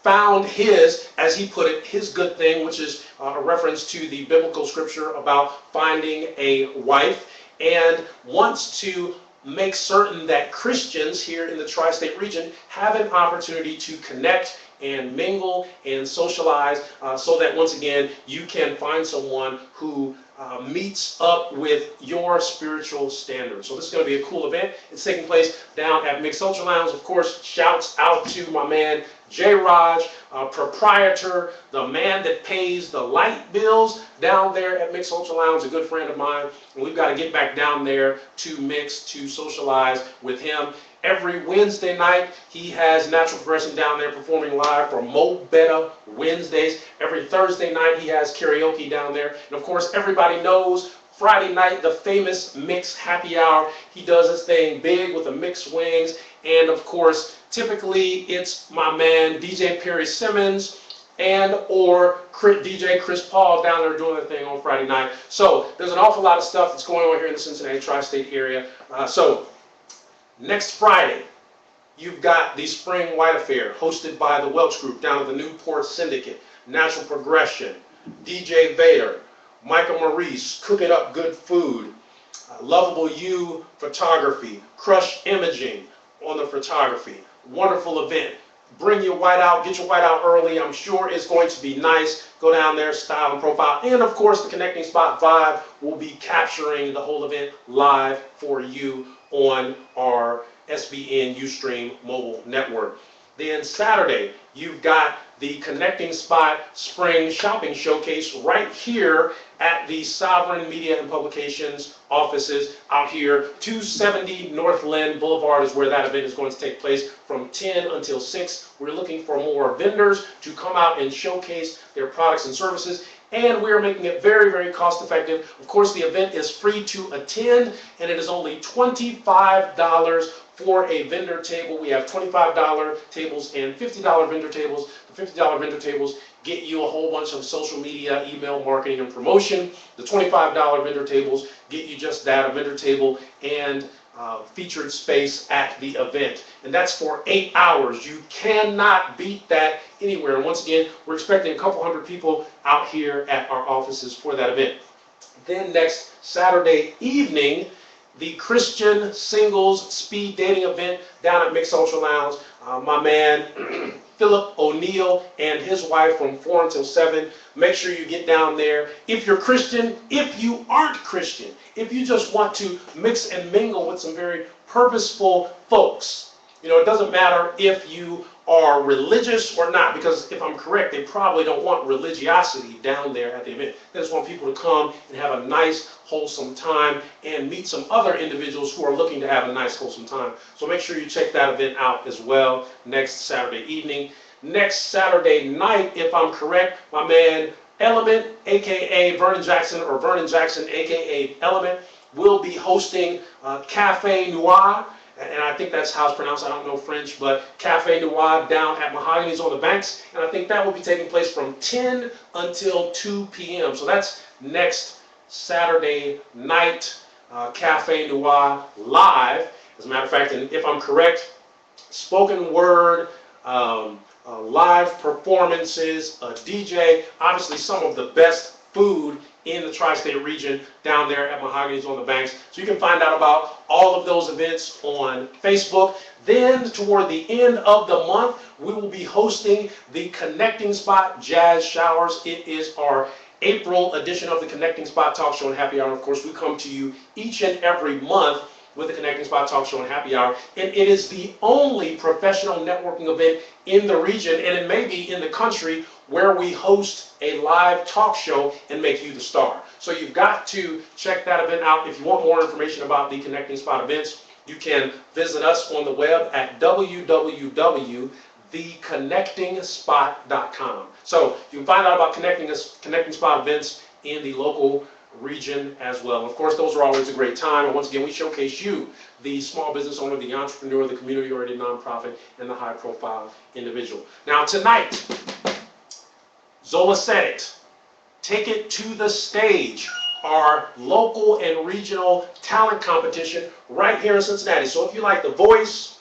found his, as he put it, his good thing, which is a reference to the biblical scripture about finding a wife, and wants to make certain that Christians here in the tri-state region have an opportunity to connect and mingle and socialize so that once again you can find someone who meets up with your spiritual standards. So this is going to be a cool event. It's taking place down at Mix Ultra Lounge. Of course, shouts out to my man J. Raj, proprietor, the man that pays the light bills down there at Mix Ultra Lounge, a good friend of mine. And we've got to get back down there to Mix to socialize with him. Every Wednesday night, he has Natural Progression down there performing live for Mo Better Wednesdays. Every Thursday night, he has karaoke down there. And of course, everybody knows Friday night, the famous Mix Happy Hour. He does his thing big with the mixed wings. And of course, typically, it's my man, DJ Perry Simmons, and or DJ Chris Paul down there doing their thing on Friday night. So there's an awful lot of stuff that's going on here in the Cincinnati tri-state area. Next Friday, you've got the Spring White Affair hosted by the Welch Group down at the Newport Syndicate, Natural Progression, DJ Vader, Micah Maurice, Cooking Up Good Food, Lovable You Photography, Crush Imaging on the photography. Wonderful event. Bring your white out, get your white out early. I'm sure it's going to be nice. Go down there, style and profile. And of course, the Connecting Spot Vibe will be capturing the whole event live for you on our SBN Ustream mobile network. Then Saturday, you've got the Connecting Spot Spring Shopping Showcase right here at the Sovereign Media and Publications offices out here. 270 North Lynn Boulevard is where that event is going to take place from 10 until 6. We're looking for more vendors to come out and showcase their products and services. And we're making it very, very cost effective. Of course, the event is free to attend, and it is only $25 for a vendor table. We have $25 tables and $50 vendor tables. The $50 vendor tables get you a whole bunch of social media, email marketing, and promotion. The $25 vendor tables get you just that, a vendor table and featured space at the event. And that's for 8 hours. You cannot beat that anywhere. And once again, we're expecting a couple hundred people out here at our offices for that event. Then next Saturday evening, the Christian Singles Speed Dating event down at Mix Ultra Lounge. My man Philip O'Neill and his wife from 4 until 7. Make sure you get down there. If you're Christian, if you aren't Christian, if you just want to mix and mingle with some very purposeful folks, you know, it doesn't matter if you are religious or not, because if I'm correct, they probably don't want religiosity down there at the event. They just want people to come and have a nice, wholesome time and meet some other individuals who are looking to have a nice, wholesome time. So make sure you check that event out as well next Saturday evening. Next Saturday night, if I'm correct, my man Element, aka Vernon Jackson, or Vernon Jackson, aka Element, will be hosting Cafe Noir. And I think that's how it's pronounced. I don't know French, but Cafe Noir down at Mahogany's on the Banks. And I think that will be taking place from 10 until 2 p.m. So that's next Saturday night, Cafe Noir live. As a matter of fact, and if I'm correct, spoken word, live performances, a DJ, obviously some of the best food in the tri-state region down there at Mahogany's on the Banks. So you can find out about all of those events on Facebook. Then toward the end of the month, we will be hosting the Connecting Spot Jazz Showers. It is our April edition of the Connecting Spot Talk Show and Happy Hour. Of course, we come to you each and every month with the Connecting Spot Talk Show and Happy Hour, and it is the only professional networking event in the region, and it may be in the country, where we host a live talk show and make you the star. So you've got to check that event out. If you want more information about the Connecting Spot events, you can visit us on the web at www.theconnectingspot.com. So you can find out about Connecting Spot events in the local region as well. Of course, those are always a great time. And once again, we showcase you, the small business owner, the entrepreneur, the community-oriented nonprofit, and the high-profile individual. Now tonight, Zola said it. Take it to the stage. Our local and regional talent competition right here in Cincinnati. So if you like The Voice,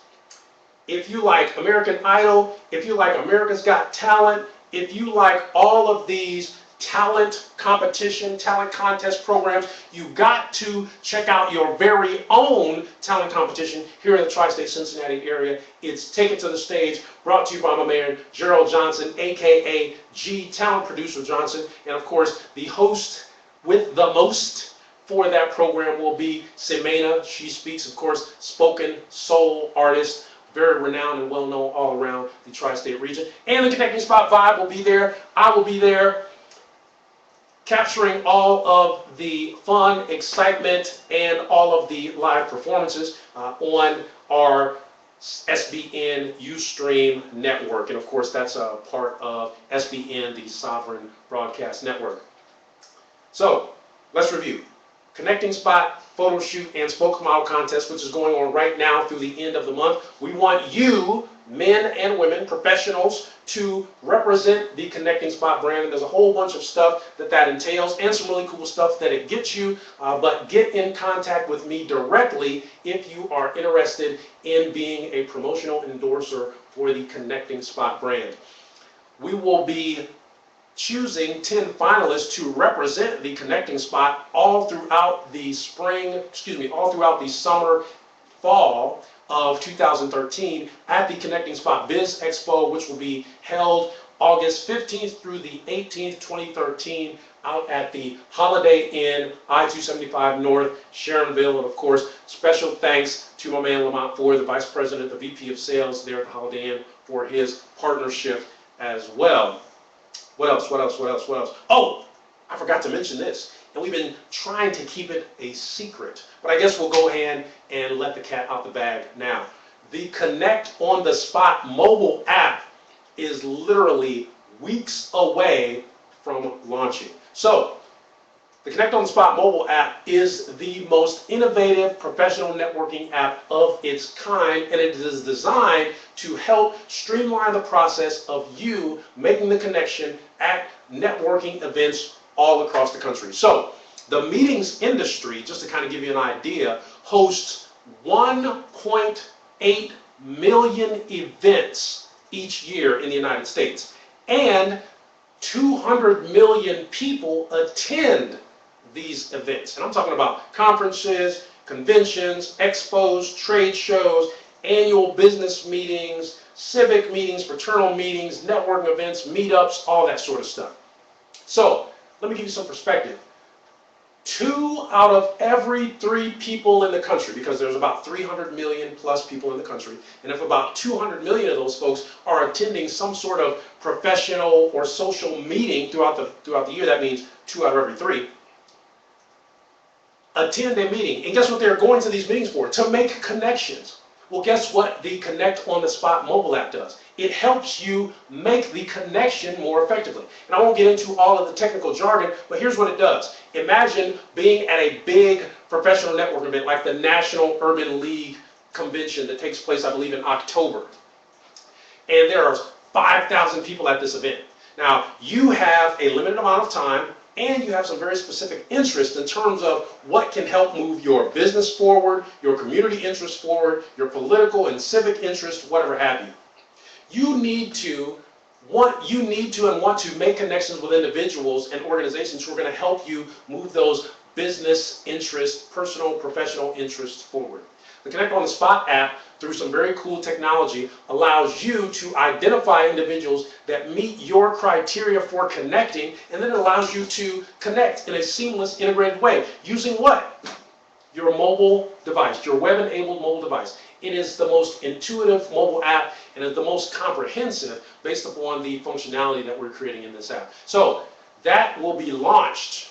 if you like American Idol, if you like America's Got Talent, if you like all of these talent competition, talent contest programs, you've got to check out your very own talent competition here in the tri-state Cincinnati area. It's Take It to the Stage, brought to you by my man, Gerald Johnson, aka G Talent Producer Johnson. And of course, the host with the most for that program will be Semena. She speaks, of course, spoken soul artist, very renowned and well known all around the tri-state region. And the Connecting Spot Vibe will be there. I will be there, capturing all of the fun, excitement, and all of the live performances on our SBN Ustream network. And of course, that's a part of SBN, the Sovereign Broadcast Network. So, let's review. Connecting Spot photo shoot and spoken model contest, which is going on right now through the end of the month. We want you, men and women, professionals, to represent the Connecting Spot brand. And there's a whole bunch of stuff that entails, and some really cool stuff that it gets you. But get in contact with me directly if you are interested in being a promotional endorser for the Connecting Spot brand. We will be choosing 10 finalists to represent the Connecting Spot all throughout the all throughout the summer, fall of 2013 at the Connecting Spot Biz Expo, which will be held August 15th through the 18th, 2013, out at the Holiday Inn, I-275 North, Sharonville. And of course, special thanks to my man Lamont Ford, the Vice President, the VP of Sales there at the Holiday Inn, for his partnership as well. What else? Oh, I forgot to mention this. And we've been trying to keep it a secret, but I guess we'll go ahead and let the cat out the bag now. The Connect on the Spot mobile app is literally weeks away from launching. So, the Connect on the Spot mobile app is the most innovative professional networking app of its kind, and it is designed to help streamline the process of you making the connection at networking events all across the country. So, the meetings industry, just to kind of give you an idea, hosts 1.8 million events each year in the United States, and 200 million people attend these events. And I'm talking about conferences, conventions, expos, trade shows, annual business meetings, civic meetings, fraternal meetings, networking events, meetups, all that sort of stuff. So, let me give you some perspective. 2 out of every 3 people in the country, because there's about 300 million plus people in the country, and if about 200 million of those folks are attending some sort of professional or social meeting throughout the year, that means 2 out of every 3 attend a meeting. And guess what they're going to these meetings for? To make connections. Well, guess what the Connect on the Spot mobile app does? It helps you make the connection more effectively. And I won't get into all of the technical jargon, but here's what it does. Imagine being at a big professional network event like the National Urban League Convention that takes place, I believe, in October. And there are 5,000 people at this event. Now, you have a limited amount of time, and you have some very specific interests in terms of what can help move your business forward, your community interests forward, your political and civic interests, whatever have you. You need to want to make connections with individuals and organizations who are going to help you move those business interests, personal, professional interests forward. The Connect on the Spot app, through some very cool technology, allows you to identify individuals that meet your criteria for connecting, and then it allows you to connect in a seamless, integrated way. Using what? your mobile device, your web-enabled mobile device. It is the most intuitive mobile app and is the most comprehensive based upon the functionality that we're creating in this app. So that will be launched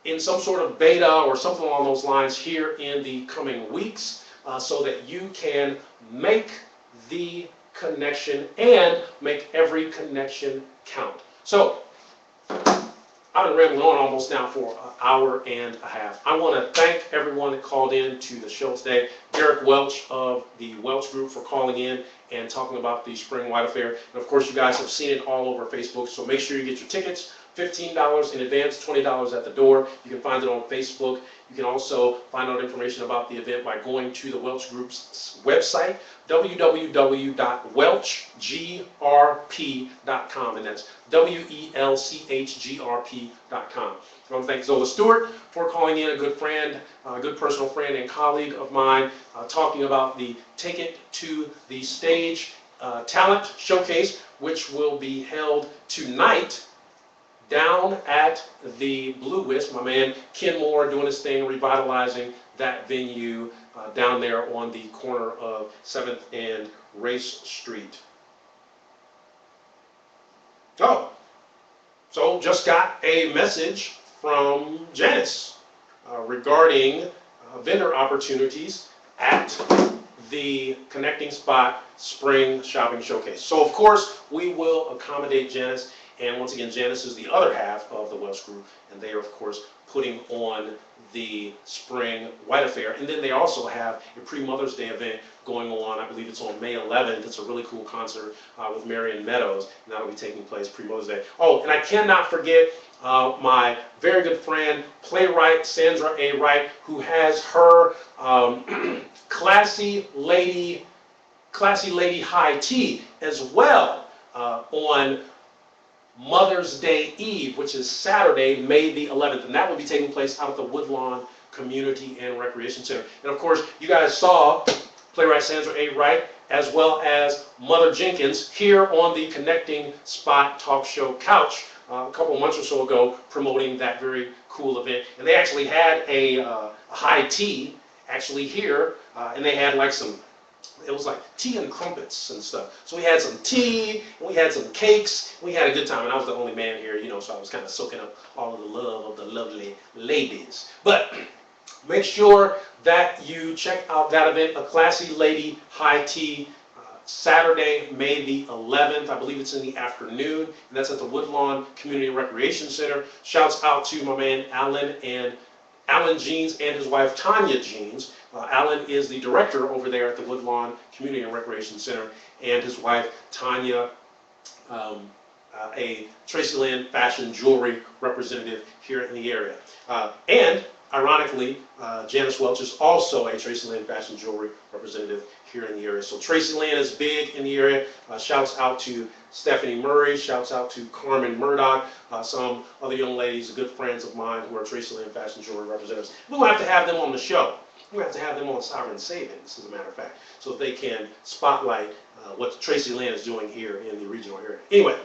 in some sort of beta or something along those lines here in the coming weeks, so that you can make the connection and make every connection count. So I've been rambling on almost now for an hour and a half. I want to thank everyone that called in to the show today. Derek Welch of the Welch Group for calling in and talking about the Spring White Affair. And of course, you guys have seen it all over Facebook, so make sure you get your tickets. $15 in advance, $20 at the door. You can find it on Facebook. You can also find out information about the event by going to the Welch Group's website, www.welchgrp.com, and that's WELCHGRP.com. I want to thank Zola Stewart for calling in, a good friend, a good personal friend and colleague of mine, talking about the Take It to the Stage Talent Showcase, which will be held tonight down at the Blue Wisp. My man Ken Moore doing his thing, revitalizing that venue down there on the corner of 7th and Race Street. Oh, so just got a message from Janice regarding vendor opportunities at the Connecting Spot Spring Shopping Showcase. So of course we will accommodate Janice. And once again, Janice is the other half of the Welch Group, and they are, of course, putting on the Spring White Affair. And then they also have a pre-Mother's Day event going on. I believe it's on May 11th. It's a really cool concert with Marion Meadows, and that will be taking place pre-Mother's Day. Oh, and I cannot forget my very good friend, playwright Sandra A. Wright, who has her Classy Lady High Tea as well on Mother's Day Eve, which is Saturday, May the 11th, and that will be taking place out at the Woodlawn Community and Recreation Center. And of course, you guys saw playwright Sandra A. Wright as well as Mother Jenkins here on the Connecting Spot Talk Show couch a couple of months or so ago, promoting that very cool event. And they actually had a high tea actually here, and they had like it was like tea and crumpets and stuff. So we had some tea, and we had some cakes, we had a good time, and I was the only man here, you know, so I was kind of soaking up all of the love of the lovely ladies. But make sure that you check out that event, A Classy Lady High Tea, Saturday, May the 11th. I believe it's in the afternoon, and that's at the Woodlawn Community Recreation Center. Shouts out to my man Alan Jeans and his wife Tanya Jeans. Alan is the director over there at the Woodlawn Community and Recreation Center, and his wife Tanya, a Tracy Lynn fashion jewelry representative here in the area. And ironically, Janice Welch is also a Tracy Lynn fashion jewelry representative here in the area. So Tracy Lynn is big in the area. Shouts out to Stephanie Murray, shouts out to Carmen Murdoch, some other young ladies, good friends of mine who are Tracy Lynn fashion jewelry representatives. We'll have to have them on the show. We have to have them on Sovereign Savings, as a matter of fact, so that they can spotlight what Tracy Lynn is doing here in the regional area. Anyway,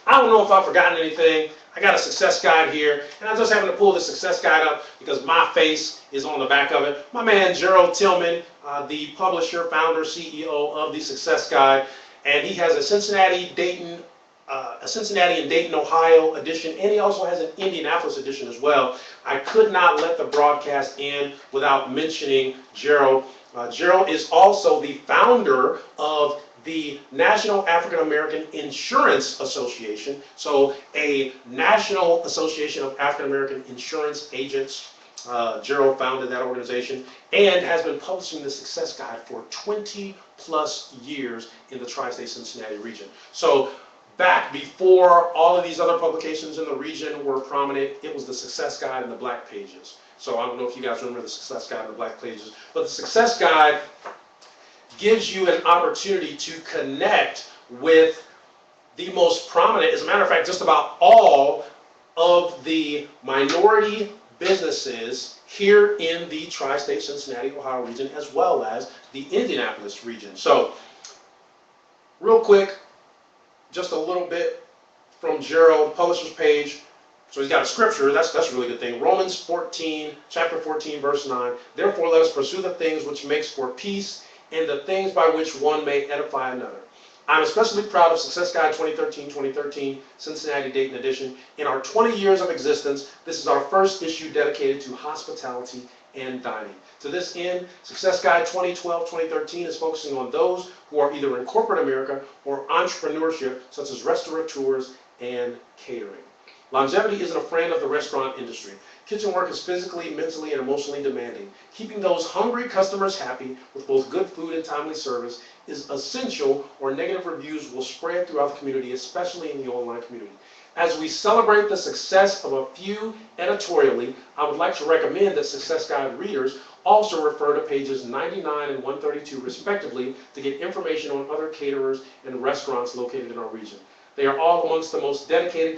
I don't know if I've forgotten anything. I got a success guide here, and I just happened to pull the success guide up because my face is on the back of it. My man Gerald Tillman, the publisher, founder, CEO of the Success Guide, and he has a Cincinnati and Dayton, Ohio edition, and he also has an Indianapolis edition as well. I could not let the broadcast end without mentioning Gerald. Gerald is also the founder of the National African American Insurance Association, so a national association of African American insurance agents. Gerald founded that organization and has been publishing the Success Guide for 20 plus years in the tri-state Cincinnati region. So back before all of these other publications in the region were prominent, it was the Success Guide and the Black Pages. So I don't know if you guys remember the Success Guide and the Black Pages, but the Success Guide gives you an opportunity to connect with the most prominent, as a matter of fact, just about all of the minority businesses here in the tri-state Cincinnati, Ohio region, as well as the Indianapolis region. So, real quick, just a little bit from Gerald, publisher's page. So he's got a scripture, that's a really good thing. Romans 14, chapter 14, verse 9. Therefore let us pursue the things which makes for peace and the things by which one may edify another. I'm especially proud of Success Guide 2013 Cincinnati Dayton edition. In our 20 years of existence, this is our first issue dedicated to hospitality and dining. To this end, Success Guide 2013 is focusing on those who are either in corporate America or entrepreneurship, such as restaurateurs and catering. Longevity isn't a friend of the restaurant industry. Kitchen work is physically, mentally, and emotionally demanding. Keeping those hungry customers happy with both good food and timely service is essential, or negative reviews will spread throughout the community, especially in the online community. As we celebrate the success of a few editorially, I would like to recommend that Success Guide readers also refer to pages 99 and 132 respectively to get information on other caterers and restaurants located in our region. They are all amongst the most dedicated,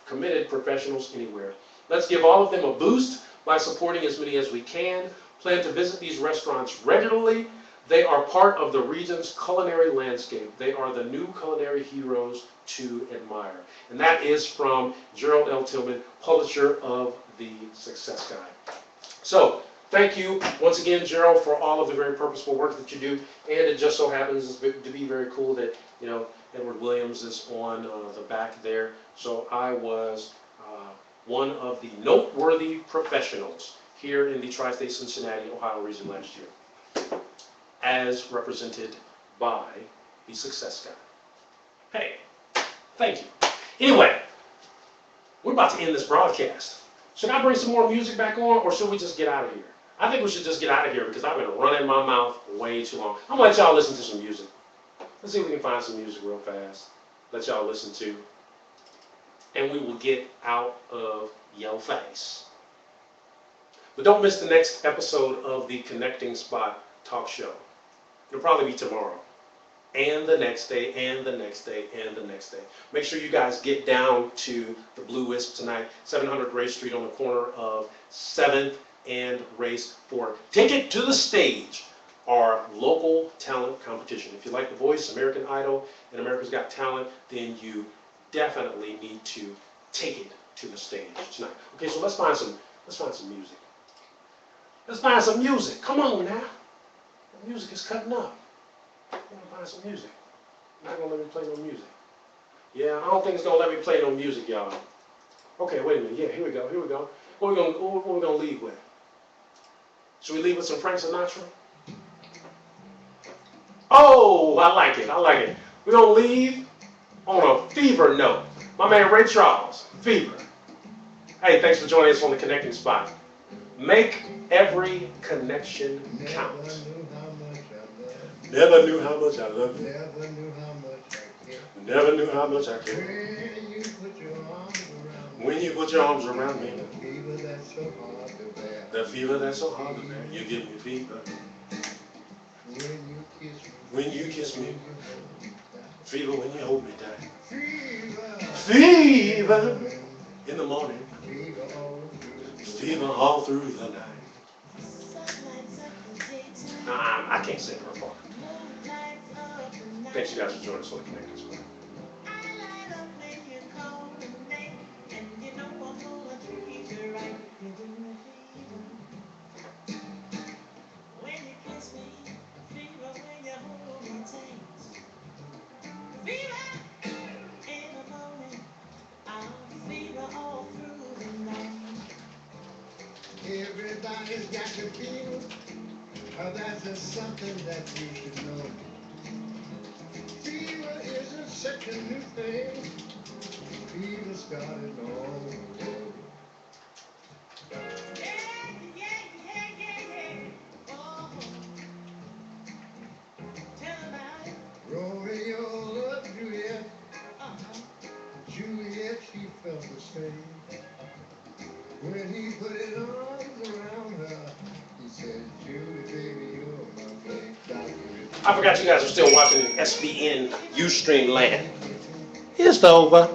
committed professionals anywhere. Let's give all of them a boost by supporting as many as we can. Plan to visit these restaurants regularly. They are part of the region's culinary landscape. They are the new culinary heroes to admire. And that is from Gerald L. Tillman, publisher of the Success Guide. So, thank you once again, Gerald, for all of the very purposeful work that you do. And it just so happens to be very cool that, you know, Edward Williams is on the back there. So I was one of the noteworthy professionals here in the Tri-State Cincinnati, Ohio region last year, as represented by the Success Guide. Hey, thank you. Anyway, we're about to end this broadcast. Should I bring some more music back on, or should we just get out of here? I think we should just get out of here because I've been running my mouth way too long. I'm gonna let y'all listen to some music. Let's see if we can find some music real fast. Let y'all listen to. And we will get out of your face. But don't miss the next episode of the Connecting Spot talk show. It'll probably be tomorrow. And the next day, and the next day, and the next day. Make sure you guys get down to the Blue Wisp tonight, 700 Race Street on the corner of 7th and Race for Ticket to the Stage, our local talent competition. If you like The Voice, American Idol, and America's Got Talent, then you definitely need to take it to the stage tonight. Okay, so let's find some music. Let's find some music. Come on now. The music is cutting up. I want to find some music. You're not gonna let me play no music. Yeah, I don't think it's gonna let me play no music, y'all. Okay, wait a minute. Yeah, here we go. What we gonna leave with? Should we leave with some Frank Sinatra? Oh, I like it. We're gonna leave on a fever note. My man Ray Charles, Fever. Hey, thanks for joining us on the Connecting Spot. Make every connection count. Never knew how much I love you. Never knew how much I care. When you put your arms around me. The fever that's so hard to bear. You give me fever. When you kiss me. Fever when you hold me tight. Fever in the morning. Fever all through the night. I can't sing her part. Thanks you guys for joining us on the Connecting Spot. Everybody's got to feel, that's just something that you should know. Fever isn't such a new thing. Fever started long ago. Tell about it. Romeo loved Juliet. Juliet, she felt the same. When he put his arms around her, he said, Julie, baby, you're my flame. I forgot you guys are still watching SBN Ustream Land. It's over.